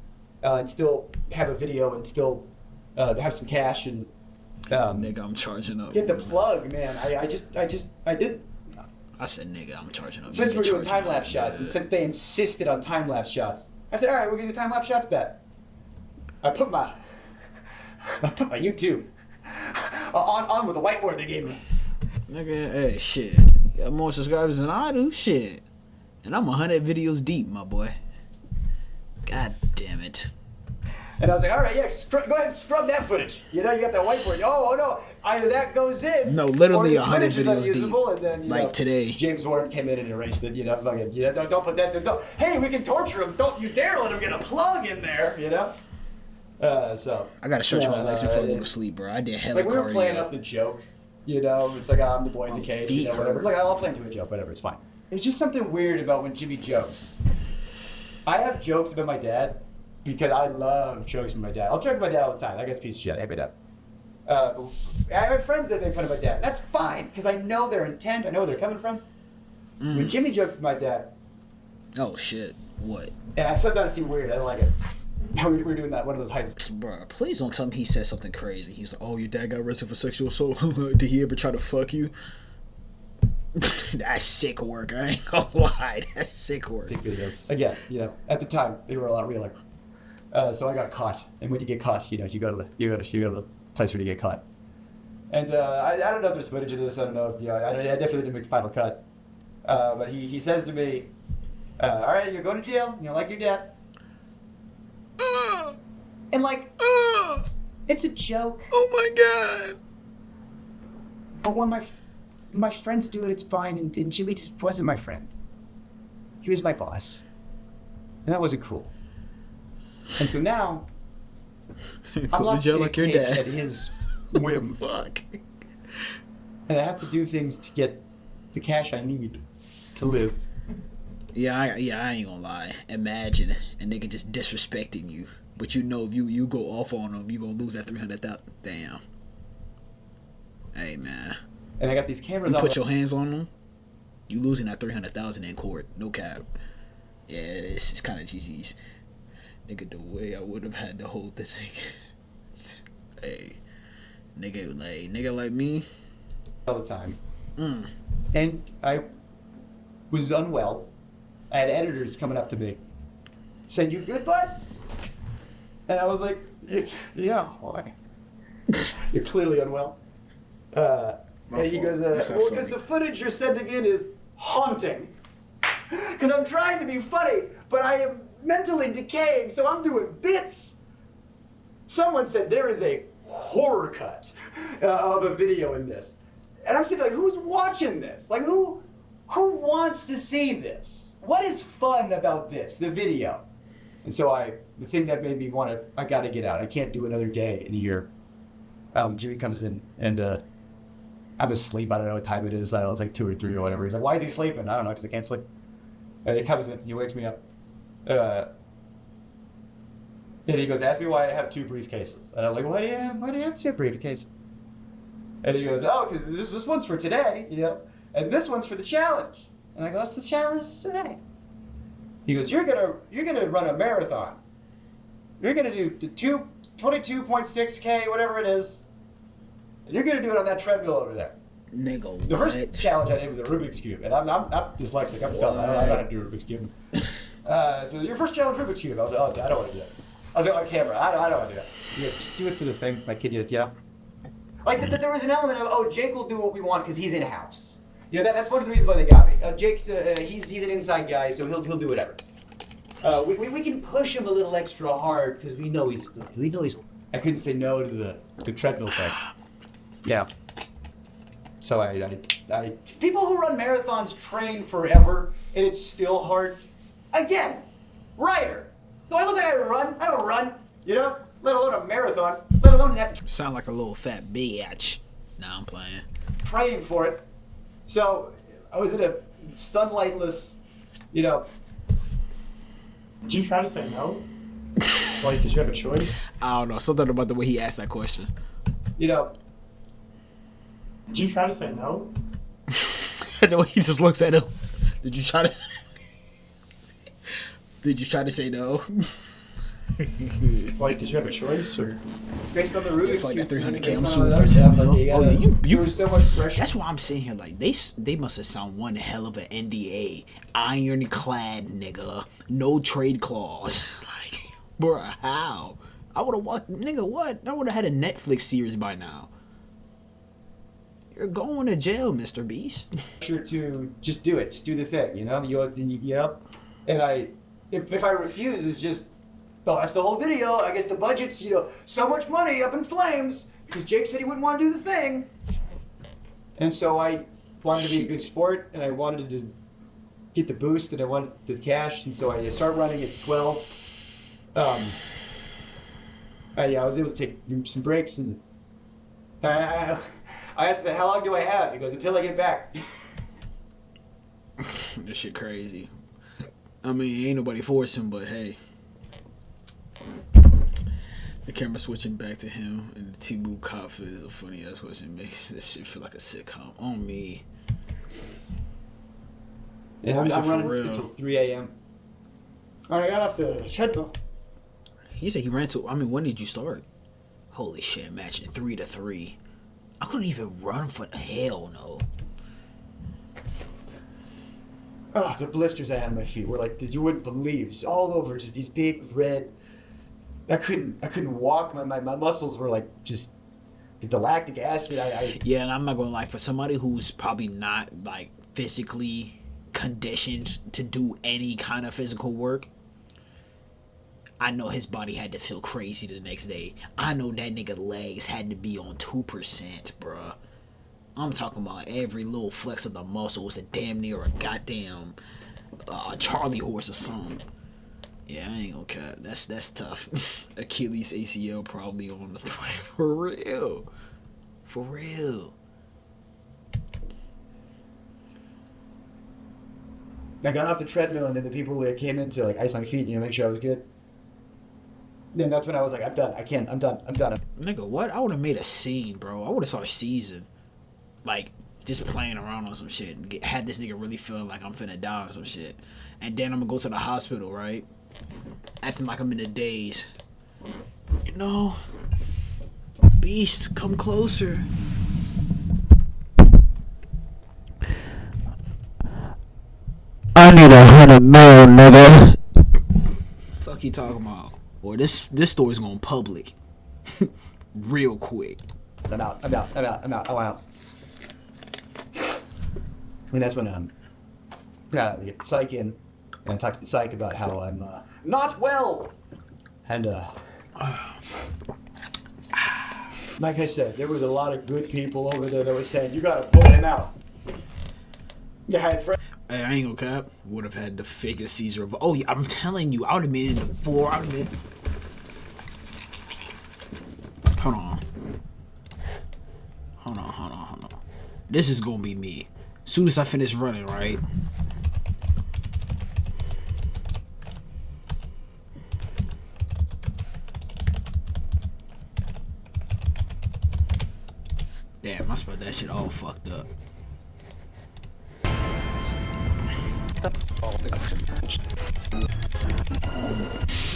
and still have a video and still have some cash and nigga, I'm charging up. get the plug, man. I did. I said, nigga, I'm charging up. Since Nigga, we're doing charging time-lapse up. shots, and since they insisted on time-lapse shots, I said, all right, we're gonna do time-lapse shots bet. I put my YouTube on with the whiteboard they gave me. Nigga, hey, shit. You got more subscribers than I do, shit. And I'm 100 videos deep, my boy. God damn it. And I was like, all right, yeah, go ahead and scrub that footage. You know, you got that whiteboard. Oh no, either that goes in. No, literally or this 100 footage is videos unusable, deep. And then, Like know, today. James Warren came in and erased it. You know, fucking, don't put that. Hey, we can torture him. Don't you dare let him get a plug in there. You know. So. I gotta stretch my legs before I go to sleep, bro. I did hella Like we were playing cardio. up the joke. You know, it's like I'm the boy in the cage. You know, whatever. Like I'll play into a joke, whatever. It's fine. It's just something weird about when Jimmy jokes. I have jokes about my dad because I love jokes from my dad. I'll joke with my dad all the time. That guy's a piece of shit. I hate my dad. I have friends that make fun of my dad. That's fine because I know their intent. I know where they're coming from. When Jimmy joked with my dad. Oh shit! What? And I said that to seem weird. I don't like it. How we were doing that, one of those heights. Bruh, please don't tell me he said something crazy. He's like, oh, your dad got arrested for sexual assault. Did he ever try to fuck you? That's sick work. I ain't gonna lie. That's sick work. Sick videos. Again, you know, at the time they were a lot realer. So I got caught, and when you get caught, you know, you go to the place where you get caught. And I don't know if there's footage of this. I don't know if I definitely didn't make the final cut. But he says to me, "All right, you're going to jail. You know, like your dad." And like, it's a joke. Oh my god! But when my friends do it, it's fine. And Jimmy just wasn't my friend. He was my boss, and that wasn't cool. And so now, I'm Go to jail like your dad. At his whim. Fuck. And I have to do things to get the cash I need to live. Yeah, I ain't gonna lie. Imagine a nigga just disrespecting you, but you know if you go off on him, you gonna lose that 300,000. Damn. Hey man. And I got these cameras. You put your hands on them, you losing that 300,000 in court. No cap. Yeah, it's kind of GG's. Nigga, the way I would have had to hold the thing. Hey, nigga like me. All the time. And I was unwell. I had editors coming up to me, saying, "You good, bud?" And I was like, "Yeah, why? You're clearly unwell." And he goes, "Well, because the footage you're sending in is haunting. Because I'm trying to be funny, but I am mentally decaying, so I'm doing bits." Someone said there is a horror cut of a video in this, and I'm thinking, like, who's watching this? Like, who wants to see this? What is fun about this, the video? And so the thing that made me want to, I got to get out. I can't do another day in a year. Jimmy comes in, and I'm asleep. I don't know what time it is. It's like 2 or 3 or whatever. He's like, "Why is he sleeping?" I don't know, because I can't sleep. And he comes in, he wakes me up. And he goes, "Ask me why I have 2 briefcases." And I'm like, why do you have 2 briefcases? And he goes, "Oh, because this one's for today, you know, and this one's for the challenge." And I go, "What's the challenge today?" He goes, You're gonna run a marathon. You're gonna do 22.6K, whatever it is. And you're gonna do it on that treadmill over there." Nigga, The what? first challenge I did was a Rubik's Cube, and I'm dyslexic. I'm dumb. I don't know how to do a Rubik's Cube. So your first challenge, Rubik's Cube. I was like, "Oh, I don't want to do that." I was like, "On camera, I don't want to do that." Yeah, just do it for the thing, my kid. Yeah. Like there was an element of, oh, Jake will do what we want because he's in house. You know, that's one of the reasons why they got me. Jake's he's an inside guy, so he'll do whatever. We can push him a little extra hard because we know he's good. We know he's. I couldn't say no to the treadmill thing. Yeah. So I people who run marathons train forever, and it's still hard. Again, writer. Do I look like I run? I don't run. You know, let alone a marathon. Let alone have to Sound like a little fat bitch. Nah, I'm playing. train for it. So I was in a sunlightless, you know. Did you try to say no? Like, did you have a choice? I don't know. Something about the way he asked that question. You know. Did you try to say no? The way he just looks at him. Did you try to? Did you try to say no? Like, did you have a choice, or based on the Rubik's Like that Cube, 300K, based I'm on suing all for that 10 stuff, mil. like, you Oh gotta- yeah, there was so much pressure. That's why I'm sitting here like they must have signed one hell of an NDA, ironclad nigga, no trade clause. Like, bruh, how? I would have watched, nigga. What? I would have had a Netflix series by now. You're going to jail, Mr. Beast. Sure to just do it, just do the thing, you know. And if I refuse, it's just, well, that's the whole video. I guess the budget's, so much money up in flames because Jake said he wouldn't want to do the thing. And so I wanted to be a good sport, and I wanted to get the boost, and I wanted the cash, and so I started running at 12. I was able to take some breaks, and I asked him, how long do I have? He goes, until I get back. This shit crazy. I mean, ain't nobody forcing, but hey. The camera switching back to him, and the T-Boo cop is a funny ass question. Makes this shit feel like a sitcom. On me. Yeah, I'm for running real. until 3 a.m. Alright, I got off the treadmill. He said he ran to. I mean, when did you start? Holy shit! Matching 3-3. I couldn't even run for the hell no. Oh, the blisters I had on my feet were like, you wouldn't believe, just all over, just these big red. I couldn't walk. My muscles were like just the lactic acid. Yeah, and I'm not gonna lie. For somebody who's probably not like physically conditioned to do any kind of physical work, I know his body had to feel crazy the next day. I know that nigga legs had to be on 2%, bruh. I'm talking about every little flex of the muscle was a damn near a goddamn Charlie horse or something. Yeah, I ain't gonna cut. That's tough. Achilles ACL probably on the thread. For real. For real. I got off the treadmill, and then the people that came in to like ice my feet, make sure I was good. Then that's when I was like, I'm done. I'm done. Nigga, what? I would have made a scene, bro. I would have started season. Like, just playing around on some shit. And had this nigga really feeling like I'm finna die on some shit. And then I'm gonna go to the hospital, right? Acting like I'm in the daze. Beast, come closer. I need 100 mil, nigga. Fuck you talking about? Boy, this story's going public. Real quick. I'm out. I'm out. And that's when you get psych in, and I talk to the psych about how I'm not well. And like I said, there was a lot of good people over there that were saying, you gotta pull him out. You had friends. Hey, I ain't gonna cap. Would have had the fakest Caesar of. Oh, yeah, I'm telling you, I would have been in the 4. I would have been. Hold on. This is gonna be me. Soon as I finish running, right? Damn, I spelled that shit all fucked up.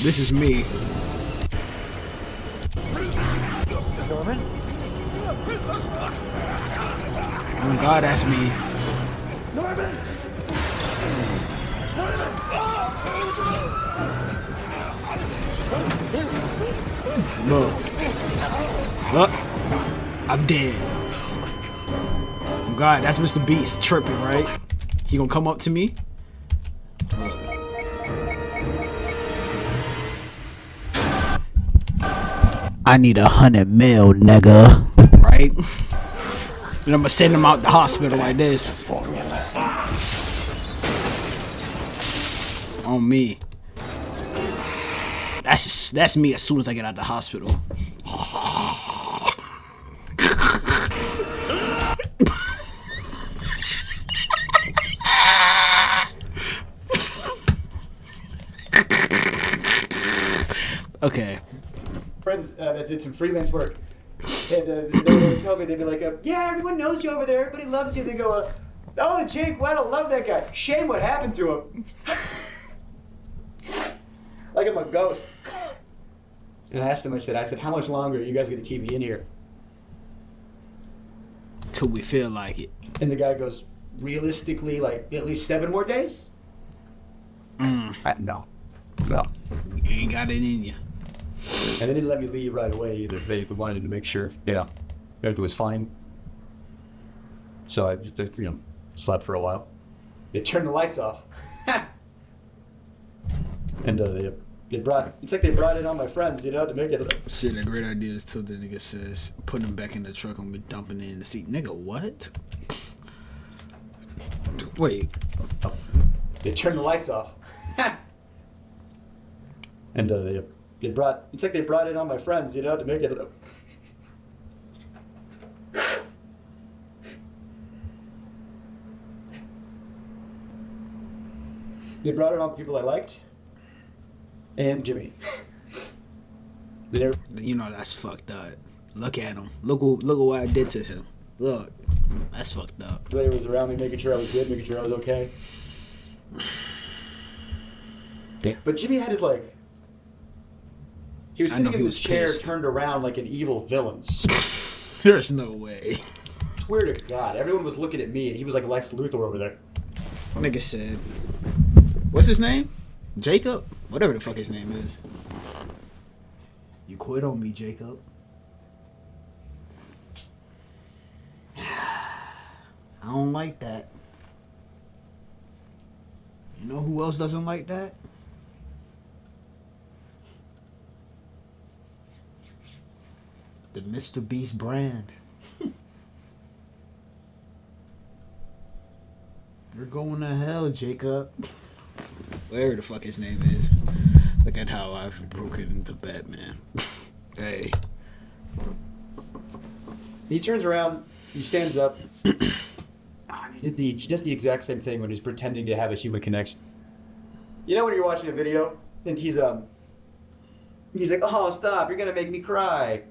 This is me. Norman? Oh God, that's me. Norman! Look. I'm dead. Oh God, that's Mr. Beast tripping, right? He gonna come up to me? I need 100 mil, nigga. Right? And I'm gonna send him out the hospital like this. On me. That's me as soon as I get out the hospital. Okay. Friends that did some freelance work, and they would tell me, they'd be like, yeah, everyone knows you over there, everybody loves you. They go, Oh, Jake Weddle, love that guy. Shame what happened to him. Like I'm a ghost. And I asked him, I said, how much longer are you guys going to keep me in here? Till we feel like it. And the guy goes, realistically, like at least 7 more days? No. You ain't got it in you. And they didn't let me leave right away either. They wanted to make sure, everything was fine. So I just, slept for a while. They turned the lights off. And they brought it on my friends, to make it. Shit, a great idea is till the nigga says, put him back in the truck and we dumping it in the seat. Nigga, what? Wait. They turned the lights off. And they brought it on my friends, to make it. They brought it on people I liked. And Jimmy. That's fucked up. Look at him. Look what I did to him. Look. That's fucked up. They was around me making sure I was good, making sure I was okay. But Jimmy had his he was sitting in his chair pissed. turned around like an evil villain. There's no way. Swear to God, everyone was looking at me and he was like Lex Luthor over there. Nigga said, what's his name? Jacob? Whatever the fuck his name is. You quit on me, Jacob. I don't like that. You know who else doesn't like that? The Mr. Beast brand. You're going to hell, Jacob. Whatever the fuck his name is. Look at how I've broken into Batman. Hey. He turns around, he stands up. He does the exact same thing when he's pretending to have a human connection. You know when you're watching a video and he's like, oh, stop, you're gonna make me cry.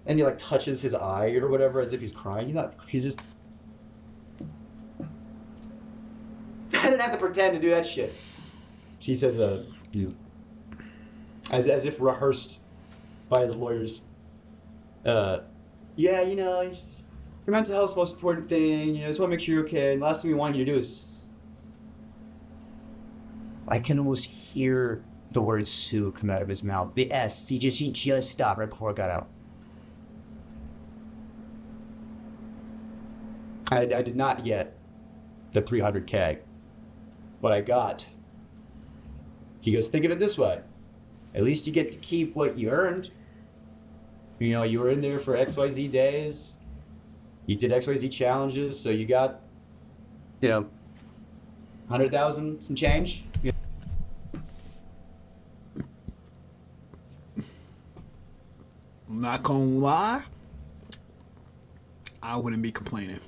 And he touches his eye or whatever as if he's crying. He's just... I didn't have to pretend to do that shit. She says, as if rehearsed by his lawyers. Yeah, your mental health's the most important thing. Just want to make sure you're okay. And the last thing we want you to do is... I can almost hear the word Sue come out of his mouth. The S. He just stopped right before it got out. I did not get the 300K. What I got, he goes, think of it this way. At least you get to keep what you earned. You were in there for XYZ days. You did XYZ challenges, so you got, 100,000 some change. I'm not gonna lie. I wouldn't be complaining.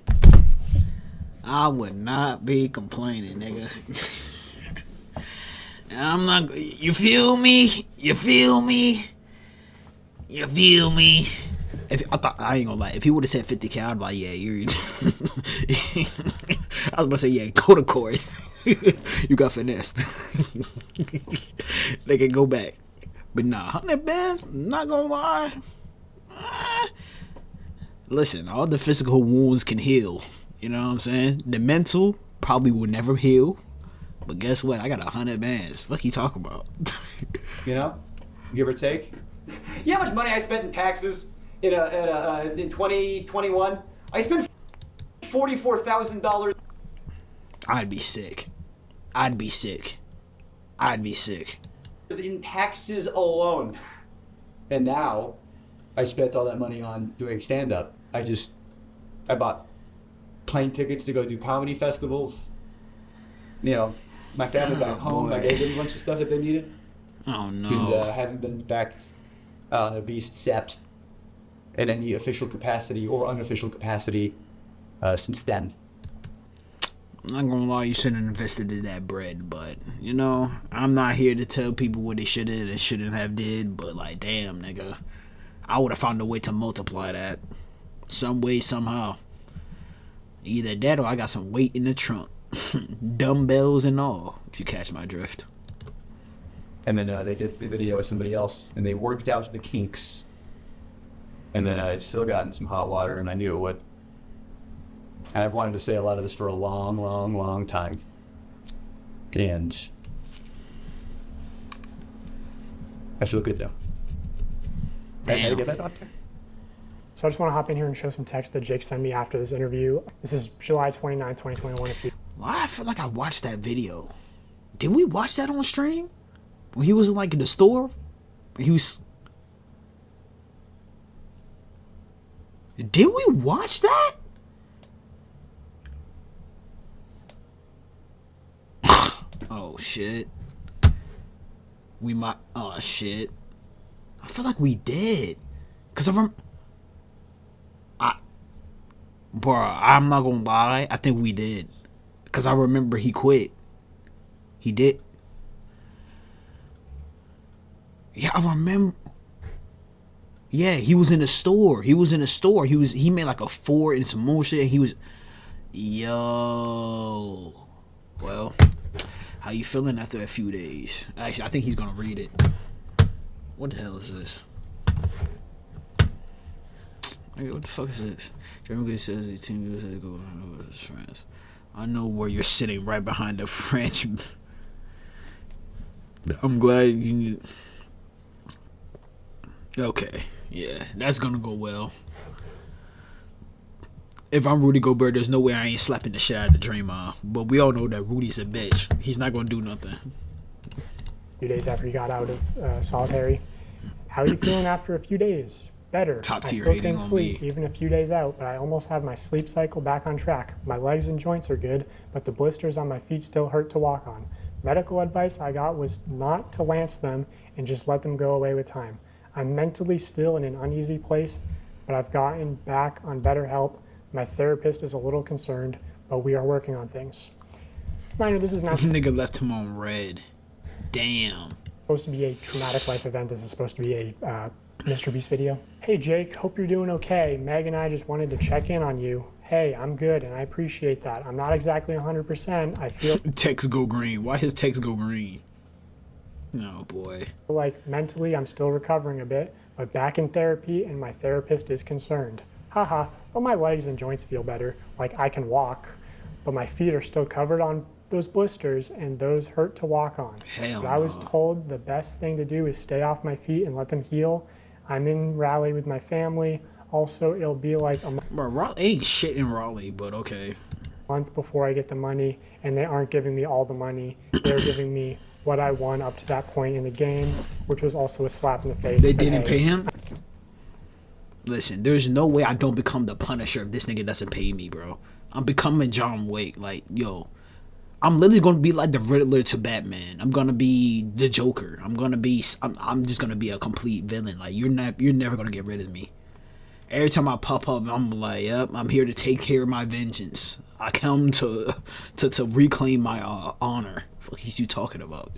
I would not be complaining, nigga. I'm not. You feel me? You feel me? You feel me? I ain't gonna lie. If he would have said 50K, I'd be like, yeah, you're. I was about to say, yeah, go to court. You got finessed. They can go back. But nah, 100 bands, not gonna lie. Listen, all the physical wounds can heal. You know what I'm saying? The mental probably will never heal. But guess what? I got 100 bands. Fuck you talking about? Give or take. You know how much money I spent in taxes in 2021? I spent $44,000. I'd be sick. I'd be sick. In taxes alone. And now I spent all that money on doing stand-up. I bought plane tickets to go do comedy festivals. My family back home, I gave them a bunch of stuff that they needed. Oh no. And I haven't been back on a Beast set in any official capacity or unofficial capacity since then. I'm not gonna lie, you shouldn't have invested in that bread, but I'm not here to tell people what they should have and shouldn't have did, but damn, nigga, I would have found a way to multiply that some way, somehow. Either that or I got some weight in the trunk. Dumbbells and all, if you catch my drift. And then they did the video with somebody else, and they worked out the kinks. And then I still got in some hot water, and I knew it would. And I've wanted to say a lot of this for a long, long, long time. And I feel good now. Damn. How to get that doctor? So I just want to hop in here and show some text that Jake sent me after this interview. This is July 29, 2021. Why I feel like I watched that video. Did we watch that on stream? When he was like in the store? He was... Did we watch that? Oh shit. We might... Oh shit. I feel like we did. Cause Bruh, I'm not gonna lie. I think we did. Cause I remember he quit. He did. Yeah, I remember. Yeah, he was in the store. He made like a 4 and some more shit. And he was, yo. Well, how you feeling after a few days? Actually, I think he's gonna read it. What the hell is this? What the fuck is this? German says the team viewers had to go over his friends. I know where you're sitting, right behind the French. I'm glad you. Okay, yeah, that's gonna go well. If I'm Rudy Gobert, there's no way I ain't slapping the shit out of Draymond. But we all know that Rudy's a bitch. He's not gonna do nothing. A few days after he got out of solitary. How are you feeling after a few days? Better. Top I tier still hating can't on sleep me. even a few days out, but I almost have my sleep cycle back on track. My legs and joints are good, but the blisters on my feet still hurt to walk on. Medical advice I got was not to lance them and just let them go away with time. I'm mentally still in an uneasy place, but I've gotten back on better help. My therapist is a little concerned, but we are working on things. Minor, this is not This nigga left him on red. Damn. supposed to be a traumatic life event. This is supposed to be a Mr. Beast video. Hey Jake, hope you're doing okay. Meg and I just wanted to check in on you. Hey, I'm good and I appreciate that. I'm not exactly 100%. I feel Text go green. Why his text go green? Oh boy. like mentally I'm still recovering a bit, but back in therapy and my therapist is concerned. Haha, but my legs and joints feel better. Like I can walk, but my feet are still covered on those blisters and those hurt to walk on. Hell But I was no. told the best thing to do is stay off my feet and let them heal. I'm in Raleigh with my family. Also, it'll be like a Bro, Raleigh ain't shit in Raleigh, but okay. month before I get the money, and they aren't giving me all the money. They're giving me what I won up to that point in the game, which was also a slap in the face. They but didn't hey, pay him? Listen, there's no way I don't become the Punisher if this nigga doesn't pay me, bro. I'm becoming John Wick. Like, yo, I'm literally gonna be like the Riddler to Batman. I'm gonna be the Joker. I'm just gonna be a complete villain. Like, you're never gonna get rid of me. Every time I pop up, I'm like, yep, I'm here to take care of my vengeance. I come to reclaim my honor. Fuck is you talking about?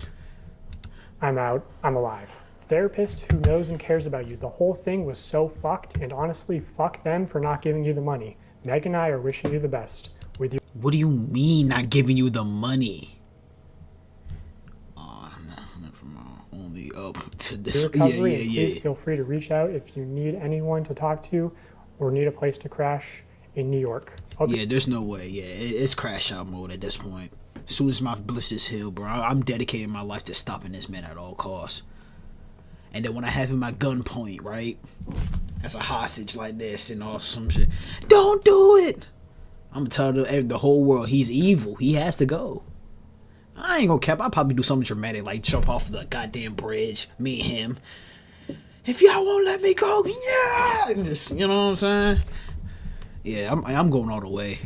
I'm out. I'm alive. Therapist who knows and cares about you. The whole thing was so fucked, and honestly, fuck them for not giving you the money. Meg and I are wishing you the best. With your What do you mean not giving you the money? From only up to this. recovery, and Yeah. please feel free to reach out if you need anyone to talk to or need a place to crash in New York. Okay. Yeah, there's no way. Yeah, it's crash out mode at this point. As soon as my blisters heal, bro, I'm dedicating my life to stopping this man at all costs. And then when I have him at gunpoint, right, as a hostage like this and all some shit, don't do it. I'm gonna tell the whole world he's evil. He has to go. I ain't gonna cap. I'll probably do something dramatic like jump off the goddamn bridge, me and him. If y'all won't let me go, yeah, and just, you know what I'm saying? Yeah, I'm going all the way.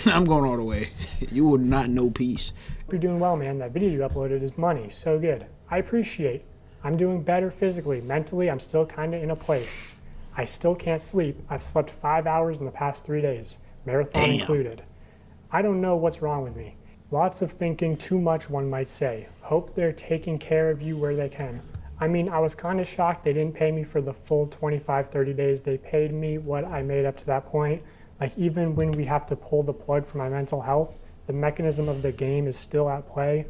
I'm going all the way. You will not know peace. You're doing well, man. That video you uploaded is money. So good. I appreciate. I'm doing better physically. Mentally, I'm still kind of in a place. I still can't sleep. I've slept 5 hours in the past 3 days, marathon Damn. included. I don't know what's wrong with me. Lots of thinking, too much, one might say. Hope they're taking care of you where they can. I mean, I was kind of shocked they didn't pay me for the full 25, 30 days. They paid me what I made up to that point. Like, even when we have to pull the plug for my mental health, the mechanism of the game is still at play.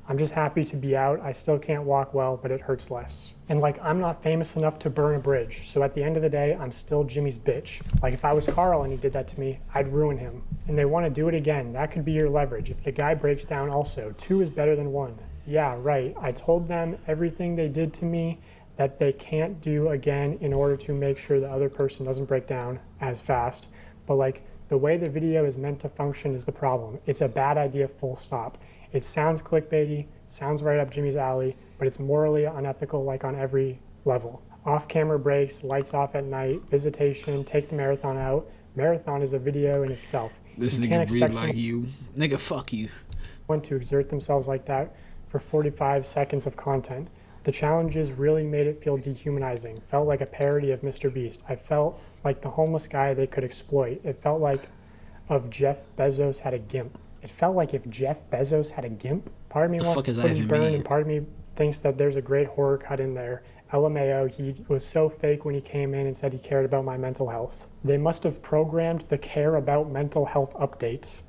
I'm just happy to be out. I still can't walk well, but it hurts less. And like, I'm not famous enough to burn a bridge. So at the end of the day, I'm still Jimmy's bitch. Like, if I was Carl and he did that to me, I'd ruin him. And they want to do it again. That could be your leverage. If the guy breaks down also, 2 is better than 1. Yeah, right. I told them everything they did to me that they can't do again in order to make sure the other person doesn't break down as fast. But like, the way the video is meant to function is the problem. It's a bad idea, full stop. It sounds clickbaity, sounds right up Jimmy's alley, but it's morally unethical, like on every level. Off-camera breaks, lights off at night, visitation, take the marathon out. Marathon is a video in itself. This You nigga can't read expect like you. Nigga, fuck you. someone to exert themselves like that for 45 seconds of content. The challenges really made it feel dehumanizing. Felt like a parody of Mr. Beast. I felt like the homeless guy they could exploit. It felt like if Jeff Bezos had a GIMP. It felt like if Jeff Bezos had a GIMP. Part of me wants the footage burned, and part of me thinks that there's a great horror cut in there. LMAO, he was so fake when he came in and said he cared about my mental health. They must have programmed the care about mental health updates.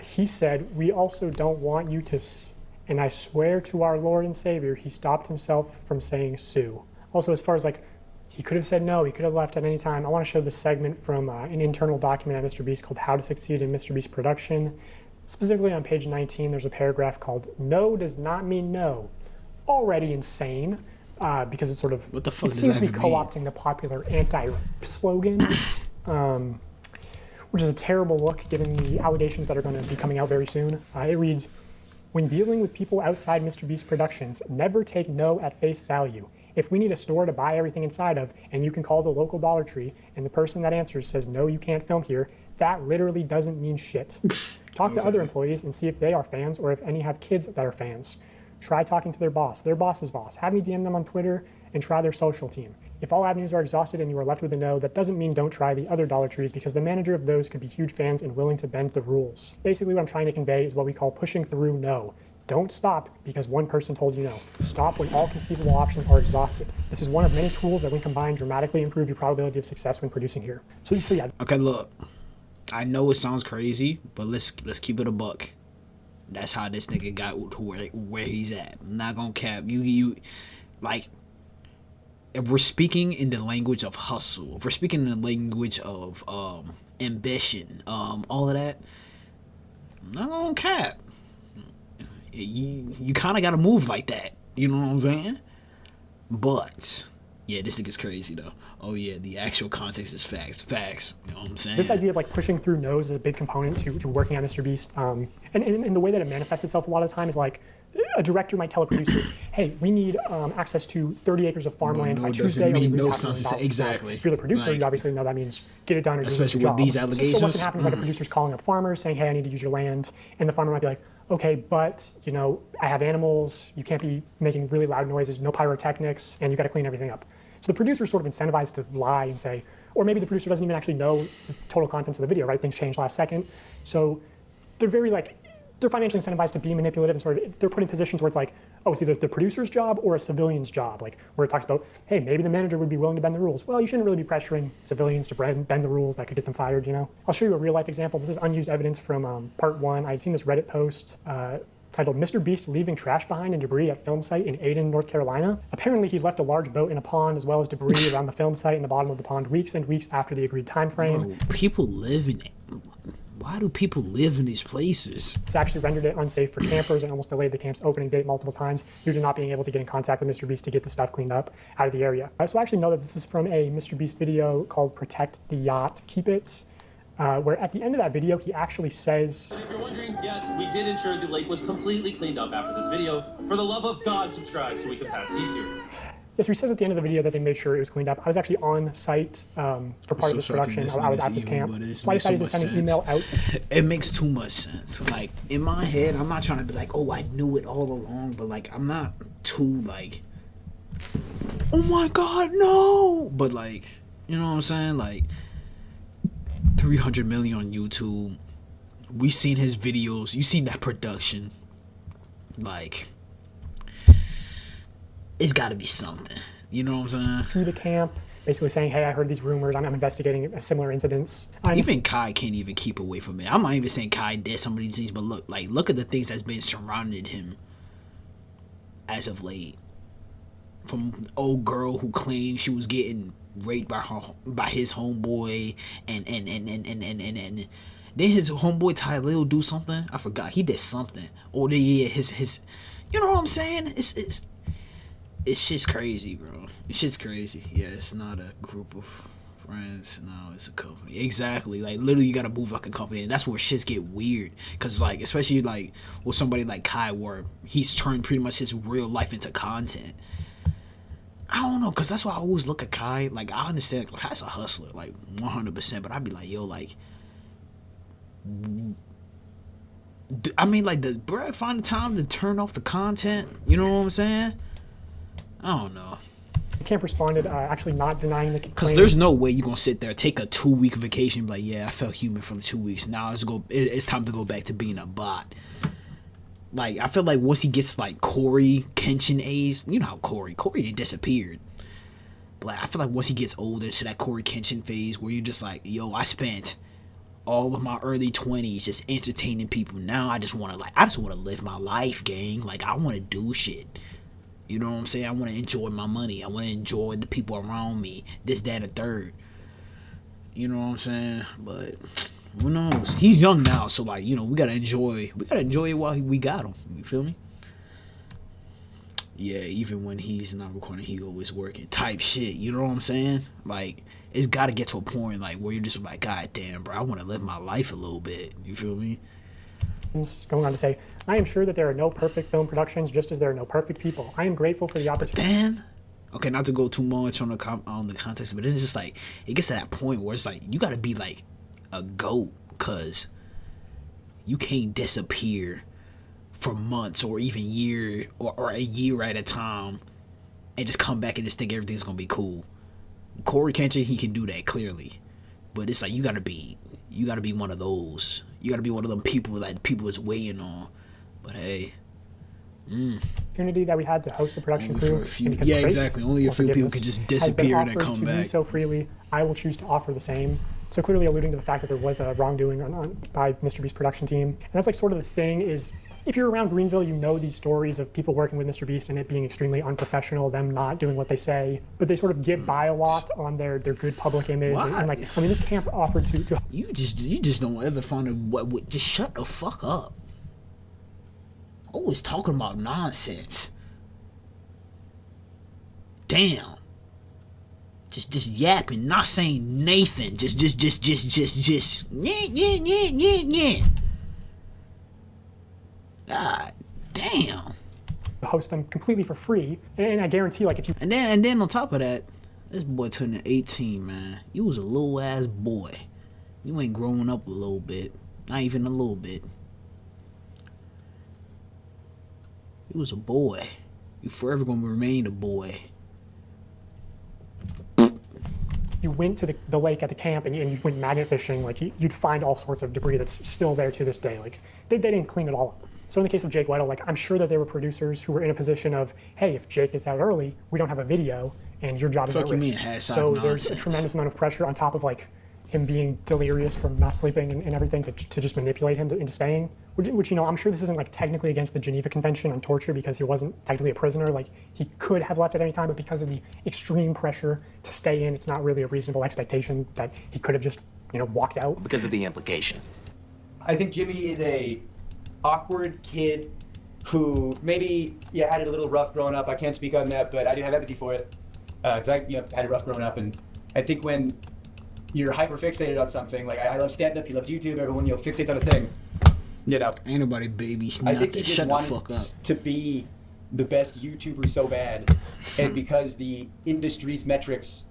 He said, we also don't want you to, and I swear to our Lord and Savior, he stopped himself from saying sue. Also, as far as like, he could have said no, he could have left at any time. I want to show this segment from an internal document at MrBeast called How to Succeed in MrBeast Production. Specifically on page 19, there's a paragraph called "No does not mean no." Already insane, because it's sort of, what the fuck it seems to be even mean? co-opting the popular anti-rape slogan, which is a terrible look given the allegations that are going to be coming out very soon. It reads, when dealing with people outside MrBeast Productions, never take no at face value. If we need a store to buy everything inside of, and you can call the local Dollar Tree, and the person that answers says, no, you can't film here, that literally doesn't mean shit. Talk to other employees and see if they are fans or if any have kids that are fans. Try talking to their boss's boss. Have me DM them on Twitter and try their social team. If all avenues are exhausted and you are left with a no, that doesn't mean don't try the other Dollar Trees, because the manager of those could be huge fans and willing to bend the rules. Basically what I'm trying to convey is what we call pushing through no. Don't stop because one person told you no. Stop when all conceivable options are exhausted. This is one of many tools that when combined dramatically improve your probability of success when producing here. So yeah. Okay, look. I know it sounds crazy, but let's keep it a buck. That's how this nigga got to where he's at. I'm not gonna cap. You like, if we're speaking in the language of hustle, if we're speaking in the language of ambition, all of that, I'm not gonna cap. You kind of gotta move like that. You know what I'm saying? But yeah, this nigga's crazy though. Oh yeah, the actual context is facts. You know what I'm saying? This idea of like pushing through no's is a big component to working on MrBeast. And the way that it manifests itself a lot of the time is like, a director might tell a producer, hey, we need access to 30 acres of farmland by Tuesday. Mean no sense. Exactly. If you're the producer, you obviously know that means get it done or especially do your with job. these allegations. So what can happen is like a producer's calling up farmers saying, hey, I need to use your land. And the farmer might be like, okay, but you know, I have animals, you can't be making really loud noises, no pyrotechnics, and you got to clean everything up. So the producer is sort of incentivized to lie and say, or maybe the producer doesn't even actually know the total contents of the video, right? Things change last second. So they're very like, they're financially incentivized to be manipulative and sort of, they're put in positions where it's like, oh, it's either the producer's job or a civilian's job, like where it talks about, hey, maybe the manager would be willing to bend the rules. Well, you shouldn't really be pressuring civilians to bend the rules. That could get them fired, you know? I'll show you a real life example. This is unused evidence from part 1. I had seen this Reddit post titled Mr. Beast leaving trash behind and debris at film site in Aden, North Carolina. Apparently he left a large boat in a pond as well as debris around the film site in the bottom of the pond weeks and weeks after the agreed time frame. Bro, people live in it. Why do people live in these places? It's actually rendered it unsafe for campers and almost delayed the camp's opening date multiple times due to not being able to get in contact with Mr. Beast to get the stuff cleaned up out of the area. So I actually know that this is from a Mr. Beast video called Protect the Yacht, Keep It, where at the end of that video, he actually says, if you're wondering, yes, we did ensure the lake was completely cleaned up after this video. For the love of God, subscribe so we can pass T-Series. Yes, he says at the end of the video that they made sure it was cleaned up. I was actually on site for part of this production. I was at this camp. So I decided to send an email out. It makes too much sense. Like, in my head, I'm not trying to be like, oh, I knew it all along. But, like, I'm not too, like, oh, my God, no. But, like, you know what I'm saying? Like, 300 million on YouTube. We seen his videos. You seen that production. Like, it's got to be something. You know what I'm saying? To the camp basically saying, hey, I heard these rumors, I'm investigating similar incidents. Even Kai can't even keep away from it. I'm not even saying Kai did some of these things, but look at the things that's been surrounding him as of late. From old girl who claimed she was getting raped by his homeboy, and then his homeboy Ty Lil do something. I forgot, he did something. Or his you know what I'm saying? It's shit's crazy, bro. It's shit's crazy. Yeah, it's not a group of friends. No, it's a company. Exactly. Like, literally, you gotta move like a company, and that's where shits get weird. Cause like, especially like with somebody like Kai, where he's turned pretty much his real life into content. I don't know, cause that's why I always look at Kai. Like, I understand, like, Kai's a hustler, like 100%. But I'd be like, yo, like, I mean, like, does Brad find the time to turn off the content? You know what I'm saying? I don't know. Camp responded, actually not denying the claim. Because there's no way you're going to sit there, take a 2-week vacation, be like, yeah, I felt human for the 2 weeks. Now it's time to go back to being a bot. Like, I feel like once he gets, like, Corey Kenshin age, you know how Corey disappeared. But like, I feel like once he gets older to that Corey Kenshin phase where you're just like, yo, I spent all of my early 20s just entertaining people. Now I just want to live my life, gang. Like, I want to do shit. You know what I'm saying? I want to enjoy my money. I want to enjoy the people around me. This, that, and third. You know what I'm saying? But who knows? He's young now, so like, you know, we gotta enjoy it while we got him. You feel me? Yeah, even when he's not recording, he always working type shit. You know what I'm saying? Like, it's gotta get to a point like where you're just like, God damn, bro, I want to live my life a little bit. You feel me? Going on to say, I am sure that there are no perfect film productions, just as there are no perfect people. I am grateful for the opportunity. But then, okay, not to go too much on the context, but it's just like, it gets to that point where it's like, you gotta be like a goat, cause you can't disappear for months or even years or a year at a time and just come back and just think everything's gonna be cool. Corey Kenshin, he can do that clearly, but it's like you gotta be one of those. You gotta be one of them people that people is waiting on. But hey, opportunity that we had to host the production crew. Yeah, exactly. Only a few people could just disappear and then come back. So freely, I will choose to offer the same. So clearly alluding to the fact that there was a wrongdoing by Mr. Beast's production team. And that's like sort of the thing is, if you're around Greenville, you know these stories of people working with Mr. Beast and it being extremely unprofessional, them not doing what they say, but they sort of get by a lot on their good public image. And like, I mean, this camp offered to You just don't ever find a just shut the fuck up. Always talking about nonsense. Damn. Just yapping, not saying Nathan. Just yeah. God damn. Host them completely for free, and I guarantee, like, if you and then on top of that, this boy turning 18, man. You was a little ass boy. You ain't growing up a little bit, not even a little bit. You was a boy. You forever gonna remain a boy. You went to the lake at the camp and you went magnet fishing, like you'd find all sorts of debris that's still there to this day. Like they didn't clean it all up. So in the case of Jake Weddle, like I'm sure that there were producers who were in a position of, hey, if Jake gets out early, we don't have a video and your job is at risk. So there's a tremendous amount of pressure on top of like him being delirious from not sleeping and everything to just manipulate him into staying. Which, you know, I'm sure this isn't like technically against the Geneva Convention on torture because he wasn't technically a prisoner. Like he could have left at any time, but because of the extreme pressure to stay in, it's not really a reasonable expectation that he could have just, you know, walked out. Because of the implication. I think Jimmy is a awkward kid who maybe had it a little rough growing up. I can't speak on that, but I do have empathy for it because I had it rough growing up, and I think when you're hyper fixated on something, like I love stand-up, he loves YouTube, everyone fixates on a thing. You know, ain't nobody baby. I think he just wanted to be the best YouTuber so bad, and because the industry's metrics,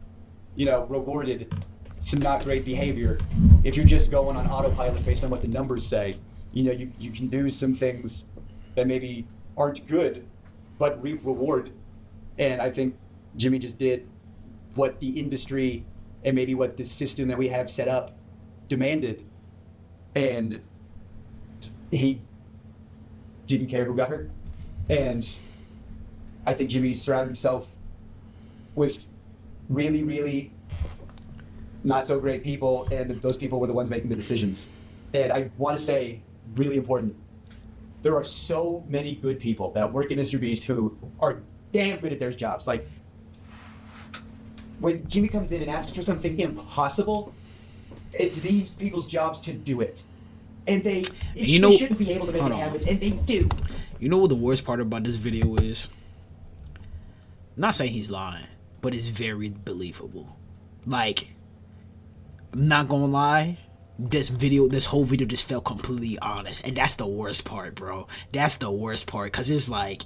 rewarded some not great behavior. If you're just going on autopilot based on what the numbers say, you can do some things that maybe aren't good, but reap reward. And I think Jimmy just did what the industry and maybe what the system that we have set up demanded, and he didn't care who got hurt. And I think Jimmy surrounded himself with really, really not so great people, and those people were the ones making the decisions. And I want to say, really important, there are so many good people that work at Mr. Beast who are damn good at their jobs. Like, when Jimmy comes in and asks for something impossible, it's these people's jobs to do it. And they shouldn't be able to make it happen, and they do. You know what the worst part about this video is? I'm not saying he's lying, but it's very believable. Like, I'm not gonna lie, this whole video just felt completely honest, and that's the worst part, bro. That's the worst part, cause it's like,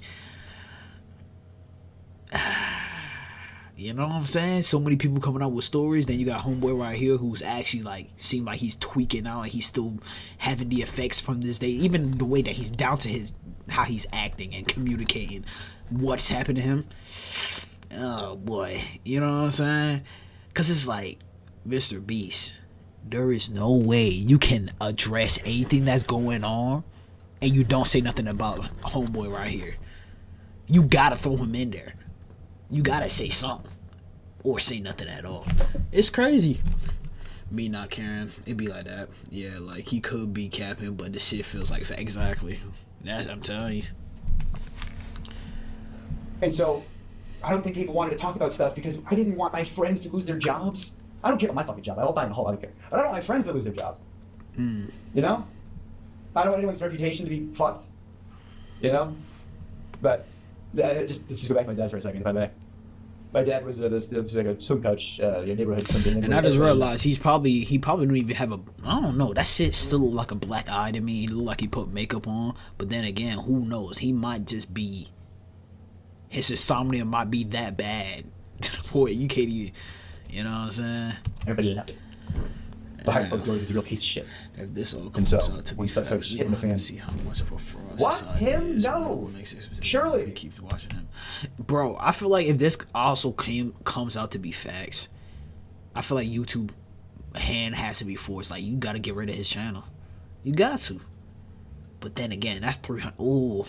you know what I'm saying? So many people coming out with stories. Then you got homeboy right here who's actually like seemed like he's tweaking out, like he's still having the effects from this day. Even the way that he's down to how he's acting and communicating what's happened to him. Oh boy, you know what I'm saying? Cause it's like, Mr. Beast, there is no way you can address anything that's going on and you don't say nothing about homeboy right here. You gotta throw him in there. You gotta say something, or say nothing at all. It's crazy. Me not caring, it be like that. Yeah, like he could be capping, but this shit feels like exactly. That's, I'm telling you. And so, I don't think people wanted to talk about stuff because I didn't want my friends to lose their jobs. I don't care about my fucking job. I'll buy in a hole. I don't care. But I don't want my friends to lose their jobs. You know? I don't want anyone's reputation to be fucked. You know? But let's just go back to my dad for a second, if I may. My dad was like a swim coach, neighborhood. And I just realized he probably don't even have I don't know. That shit still look like a black eye to me. He look like he put makeup on. But then again, who knows? He might just be. His insomnia might be that bad to the point you can't even. You know what I'm saying? Everybody loved it. Behind closed doors is a real piece of shit. If this all comes out to be facts, so hitting the fan. See how much of a fraud. What? Him? No. Surely. He keeps watching him. Bro, I feel like if this also comes out to be facts, I feel like YouTube hand has to be forced. Like, you gotta get rid of his channel. You got to. But then again, that's 300. Ooh.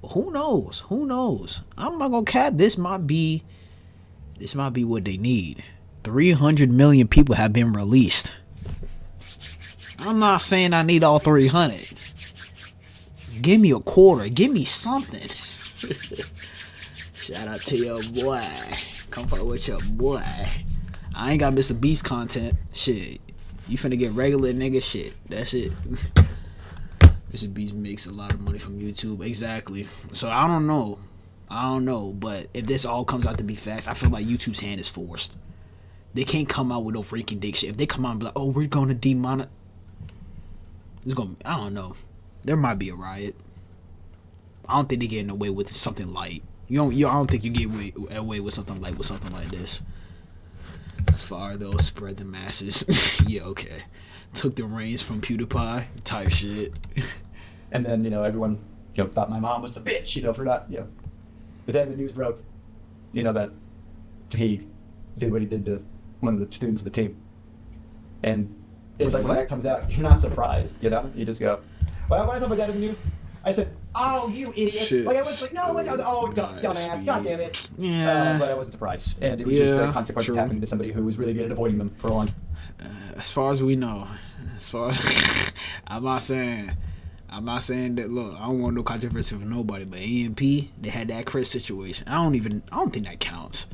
But who knows? Who knows? I'm not gonna cap. This might be what they need. 300 million people have been released. I'm not saying I need all 300. Give me a quarter. Give me something. Shout out to your boy. Come fuck with your boy. I ain't got Mr. Beast content. Shit. You finna get regular nigga shit. That's it. Mr. Beast makes a lot of money from YouTube. Exactly. So I don't know. But if this all comes out to be facts, I feel like YouTube's hand is forced. They can't come out with no freaking dick shit. If they come out and be like, oh, we're going to demonetize. I don't know. There might be a riot. I don't think they're getting away with something light. I don't think you get away with something like this. As far as they'll spread the masses. Yeah, okay. Took the reins from PewDiePie type shit. And then, everyone, thought my mom was the bitch, for not, But then the news broke, that he did what he did to one of the students of the team. And it's like, when that comes out, you're not surprised, You just go, when I saw my dad in the news, I said, oh, you idiot. Shit. Like, I was like, no, I was, oh, dumbass, god damn it. Yeah. But I wasn't surprised. And it was just a consequence of happening to somebody who was really good at avoiding them for a long time. As far as we know, I'm not saying that. Look, I don't want no controversy for nobody, but EMP, they had that Chris situation. I don't think that counts.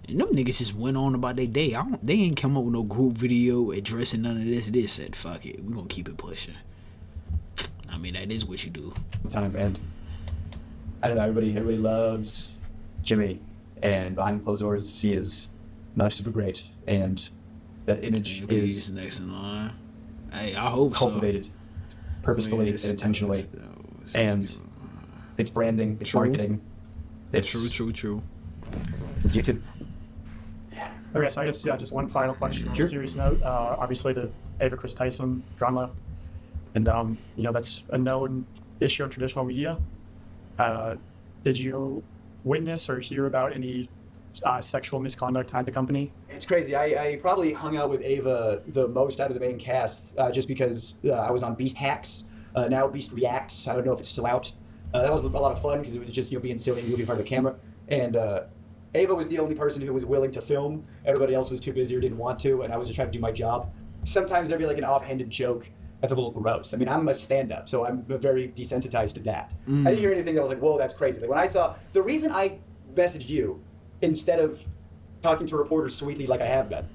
And them niggas just went on about their day. They ain't come up with no group video addressing none of this. They just said, fuck it, we gonna keep it pushing. I mean, that is what you do. Time, and I don't know, everybody loves Jimmy, and behind closed doors, he is not super great, and that image is next in line. Hey, I hope cultivated purposefully and intentionally, and it's branding, it's marketing, it's true. It's YouTube. Okay, so I guess, just one final question on a serious note. Obviously, the Ava Chris Tyson drama, and, that's a known issue in traditional media. Did you witness or hear about any sexual misconduct at the company? It's crazy. I probably hung out with Ava the most out of the main cast, just because I was on Beast Hacks, now Beast Reacts. I don't know if it's still out. That was a lot of fun because it was just being silly and moving in front of the camera. And Ava was the only person who was willing to film. Everybody else was too busy or didn't want to, and I was just trying to do my job. Sometimes there'd be like an offhanded joke that's a little gross. I mean, I'm a stand-up, so I'm very desensitized to that. I didn't hear anything that was like, whoa, that's crazy. Like when I saw, the reason I messaged you instead of talking to reporters sweetly like I have been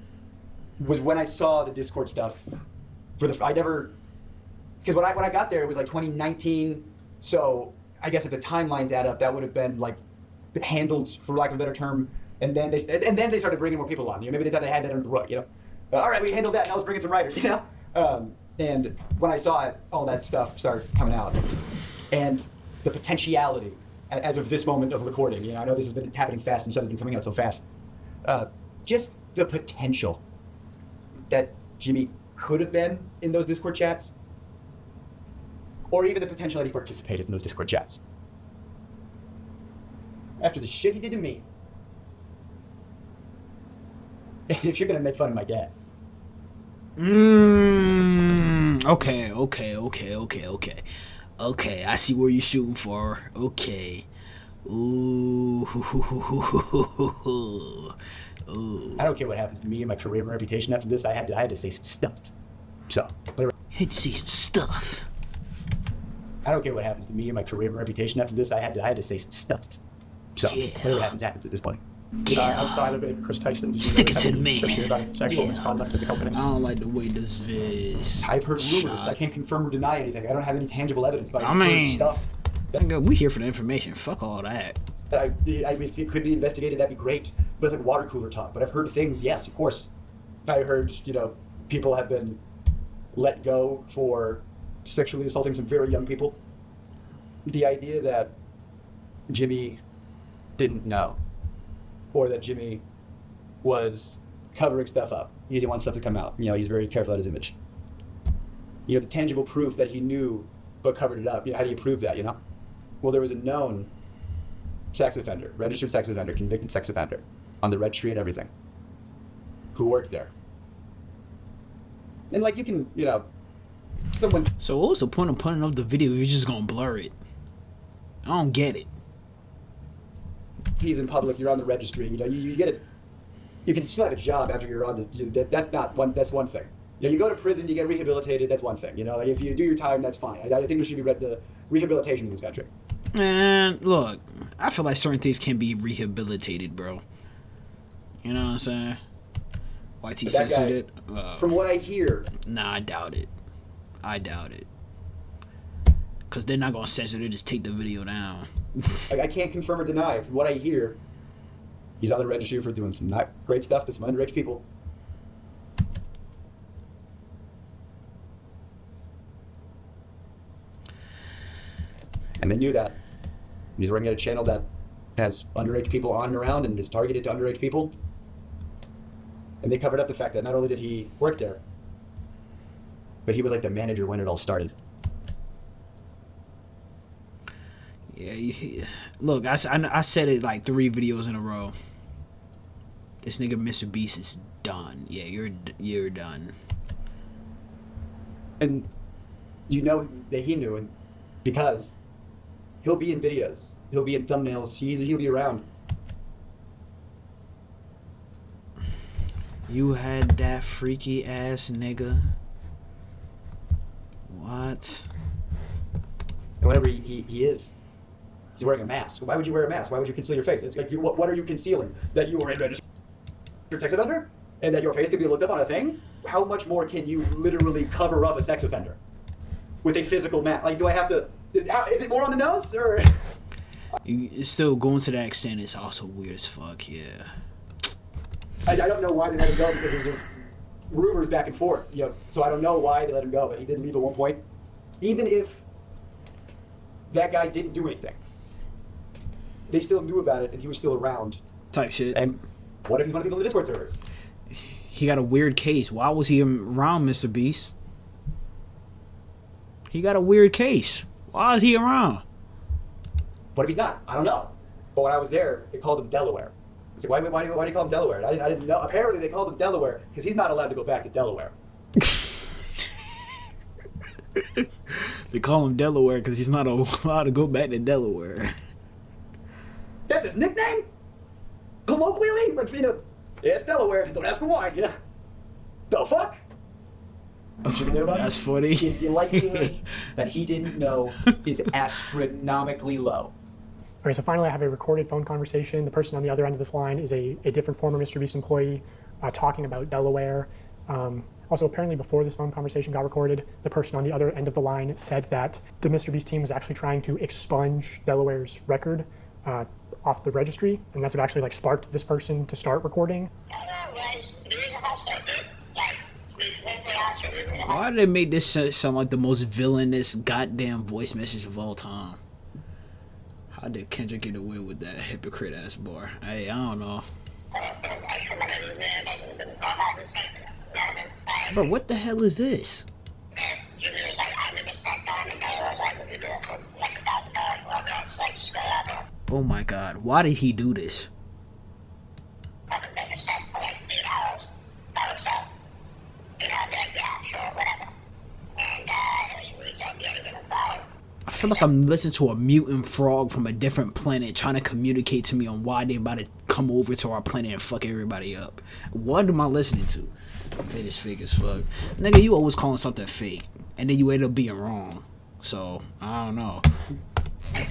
was when I saw the Discord stuff. Because when I got there, it was like 2019, so I guess if the timelines add up, that would have been like handled, for lack of a better term, and then they started bringing more people on. You know, maybe they thought they had that under the rug. You know, all right, we handled that. Now let's bring in some writers. You know, and when I saw it, all that stuff started coming out, and the potentiality, as of this moment of recording. You know, I know this has been happening fast and stuff has been coming out so fast. Just the potential that Jimmy could have been in those Discord chats, or even the potential that he participated in those Discord chats. After the shit he did to me, if you're gonna make fun of my dad. Okay, I see where you're shooting for. Okay. Ooh. I don't care what happens to me and my career and reputation after this. I had to say some stuff. So, had to say some stuff. I don't care what happens to me and my career and reputation after this. I had to say some stuff. So, whatever happens at this point. Outside of it, Chris Tyson. Stick it to the man. About sexual misconduct at the company. I don't like the way this is. I've heard rumors. I can't confirm or deny anything. I don't have any tangible evidence, but I I've mean, heard stuff. We here for the information. Fuck all that. If it could be investigated, that'd be great. But it's like water cooler talk. But I've heard things, yes, of course. I heard, people have been let go for sexually assaulting some very young people. The idea that Jimmy didn't know, or that Jimmy was covering stuff up. He didn't want stuff to come out. He's very careful about his image. The tangible proof that he knew but covered it up. How do you prove that, Well, there was a known sex offender, registered sex offender, convicted sex offender, on the registry and everything, who worked there. And you can, someone... So what was the point of putting up the video if you're just gonna blur it? I don't get it. He's in public, you're on the registry, you get it. You can still have a job after you're on the... That's one thing. You go to prison, you get rehabilitated, that's one thing. If you do your time, that's fine. I think there should be the rehabilitation in this country. Man, look, I feel like certain things can be rehabilitated, bro. You know what I'm saying? YT censored it. From what I hear... Nah, I doubt it. Because they're not going to censor it, just take the video down. I can't confirm or deny. From what I hear, he's on the registry for doing some not great stuff to some underage people. And they knew that. He's working at a channel that has underage people on and around and is targeted to underage people. And they covered up the fact that not only did he work there, but he was like the manager when it all started. Yeah, look, I said it like 3 videos in a row. This nigga Mr. Beast is done. Yeah, you're done. And that he knew, and because he'll be in videos, he'll be in thumbnails, he'll be around. You had that freaky ass nigga. What? And whatever he is, he's wearing a mask. Why would you wear a mask? Why would you conceal your face? It's like, what are you concealing? That you are a registered sex offender? And that your face could be looked up on a thing? How much more can you literally cover up a sex offender with a physical mask? Do I have to... Is it more on the nose, or...? It's still going to that extent. It's also weird as fuck, yeah. I don't know why they let him go, because there's rumors back and forth, so I don't know why they let him go, but he did leave at one point. Even if that guy didn't do anything, they still knew about it, and he was still around. Type shit. And what if he's one of the people in the Discord servers? He got a weird case. Why was he around Mr. Beast? He got a weird case. Why is he around? What if he's not? I don't know. But when I was there, they called him Delaware. I was like, why do you call him Delaware? I didn't know. Apparently, they called him Delaware because he's not allowed to go back to Delaware. They call him Delaware because he's not allowed to go back to Delaware. That's his nickname? colloquially, like, you know, yeah, it's Delaware. Don't ask me why, you know. The fuck? That's funny. The likelihood that he didn't know is astronomically low. Okay, so finally I have a recorded phone conversation. The person on the other end of this line is a different former Mr. Beast employee talking about Delaware. Also, apparently before this phone conversation got recorded, the person on the other end of the line said that the Mr. Beast team was actually trying to expunge Delaware's record off the registry, and that's what actually like sparked this person to start recording. Why did they make this sound like the most villainous goddamn voice message of all time? How did Kendrick get away with that hypocrite ass bar? Hey, I don't know. Bro, what the hell is this? Oh my god, why did he do this? I feel like I'm listening to a mutant frog from a different planet trying to communicate to me on why they about to come over to our planet and fuck everybody up. What am I listening to? Fake is fake as fuck. Nigga, you always calling something fake, and then you end up being wrong. So, I don't know. And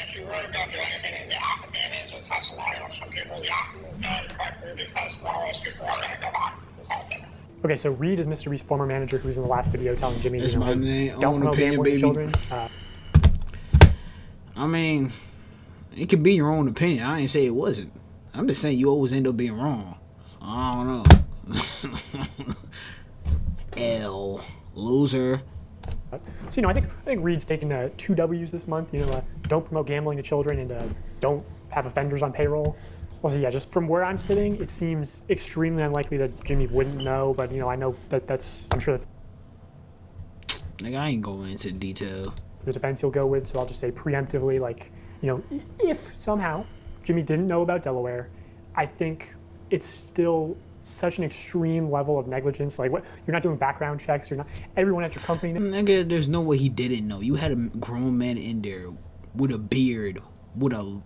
if you really don't do anything in your affidavit or testimonial, some people react very quickly because most people are going to go back and say, okay, so Reed is Mr. Beast's former manager who was in the last video telling Jimmy, That's my name. don't promote gambling to children. I mean, it could be your own opinion. I ain't say it wasn't. I'm just saying you always end up being wrong. I don't know. L. Loser. So, I think Reed's taken 2 W's this month. Don't promote gambling to children and don't have offenders on payroll. Also, yeah, just from where I'm sitting, it seems extremely unlikely that Jimmy wouldn't know. But I know I'm sure that's. Like, I ain't going into detail. The defense he'll go with, so I'll just say preemptively, if somehow Jimmy didn't know about Delaware, I think it's still such an extreme level of negligence. Like, what, you're not doing background checks. You're not. Everyone at your company. Nigga, there's no way he didn't know. You had a grown man in there with a beard, with a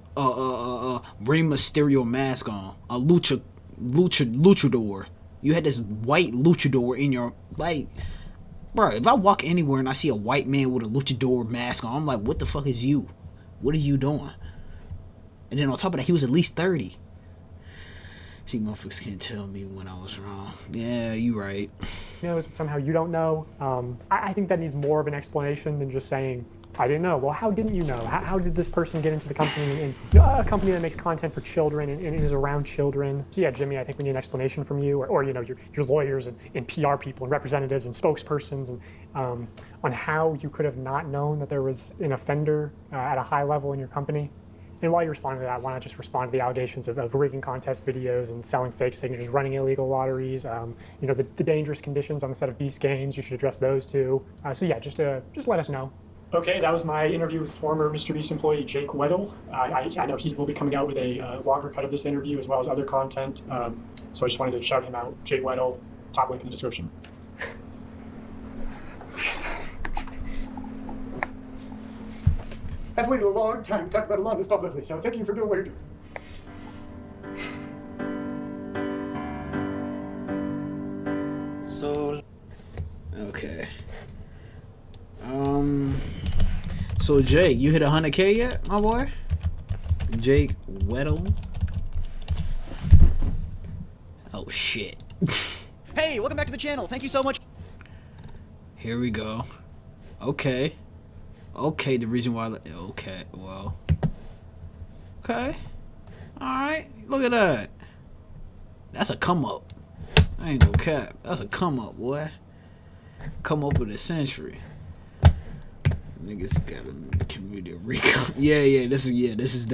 Rey Mysterio mask on, a luchador. You had this white luchador in your bro. If I walk anywhere and I see a white man with a luchador mask on, I'm like, what the fuck is you? What are you doing? And then on top of that, he was at least 30. See, motherfuckers can't tell me when I was wrong. Yeah, you right. Somehow you don't know. I think that needs more of an explanation than just saying, I didn't know. Well, how didn't you know? How did this person get into the company and a company that makes content for children and is around children? So yeah, Jimmy, I think we need an explanation from you or your lawyers and PR people and representatives and spokespersons and on how you could have not known that there was an offender at a high level in your company. And while you're responding to that, why not just respond to the allegations of rigging contest videos and selling fake signatures, running illegal lotteries, the dangerous conditions on the set of Beast games. You should address those too. So yeah, just let us know. Okay, that was my interview with former Mr. Beast employee Jake Weddle. I know he will be coming out with a longer cut of this interview as well as other content. So I just wanted to shout him out. Jake Weddle, top link in the description. I've waited a long time to talk about a lot of this publicly, so thank you for doing what you're doing. So, okay. So Jake, you hit 100K yet, my boy? Jake Weddle. Oh shit. Hey, welcome back to the channel. Thank you so much. Here we go. Okay. Okay, the reason why. Okay, well. Okay. Alright, look at that. That's a come up. I ain't gonna cap. That's a come up, boy. Come up with a century. Niggas got a community recon. Yeah, this is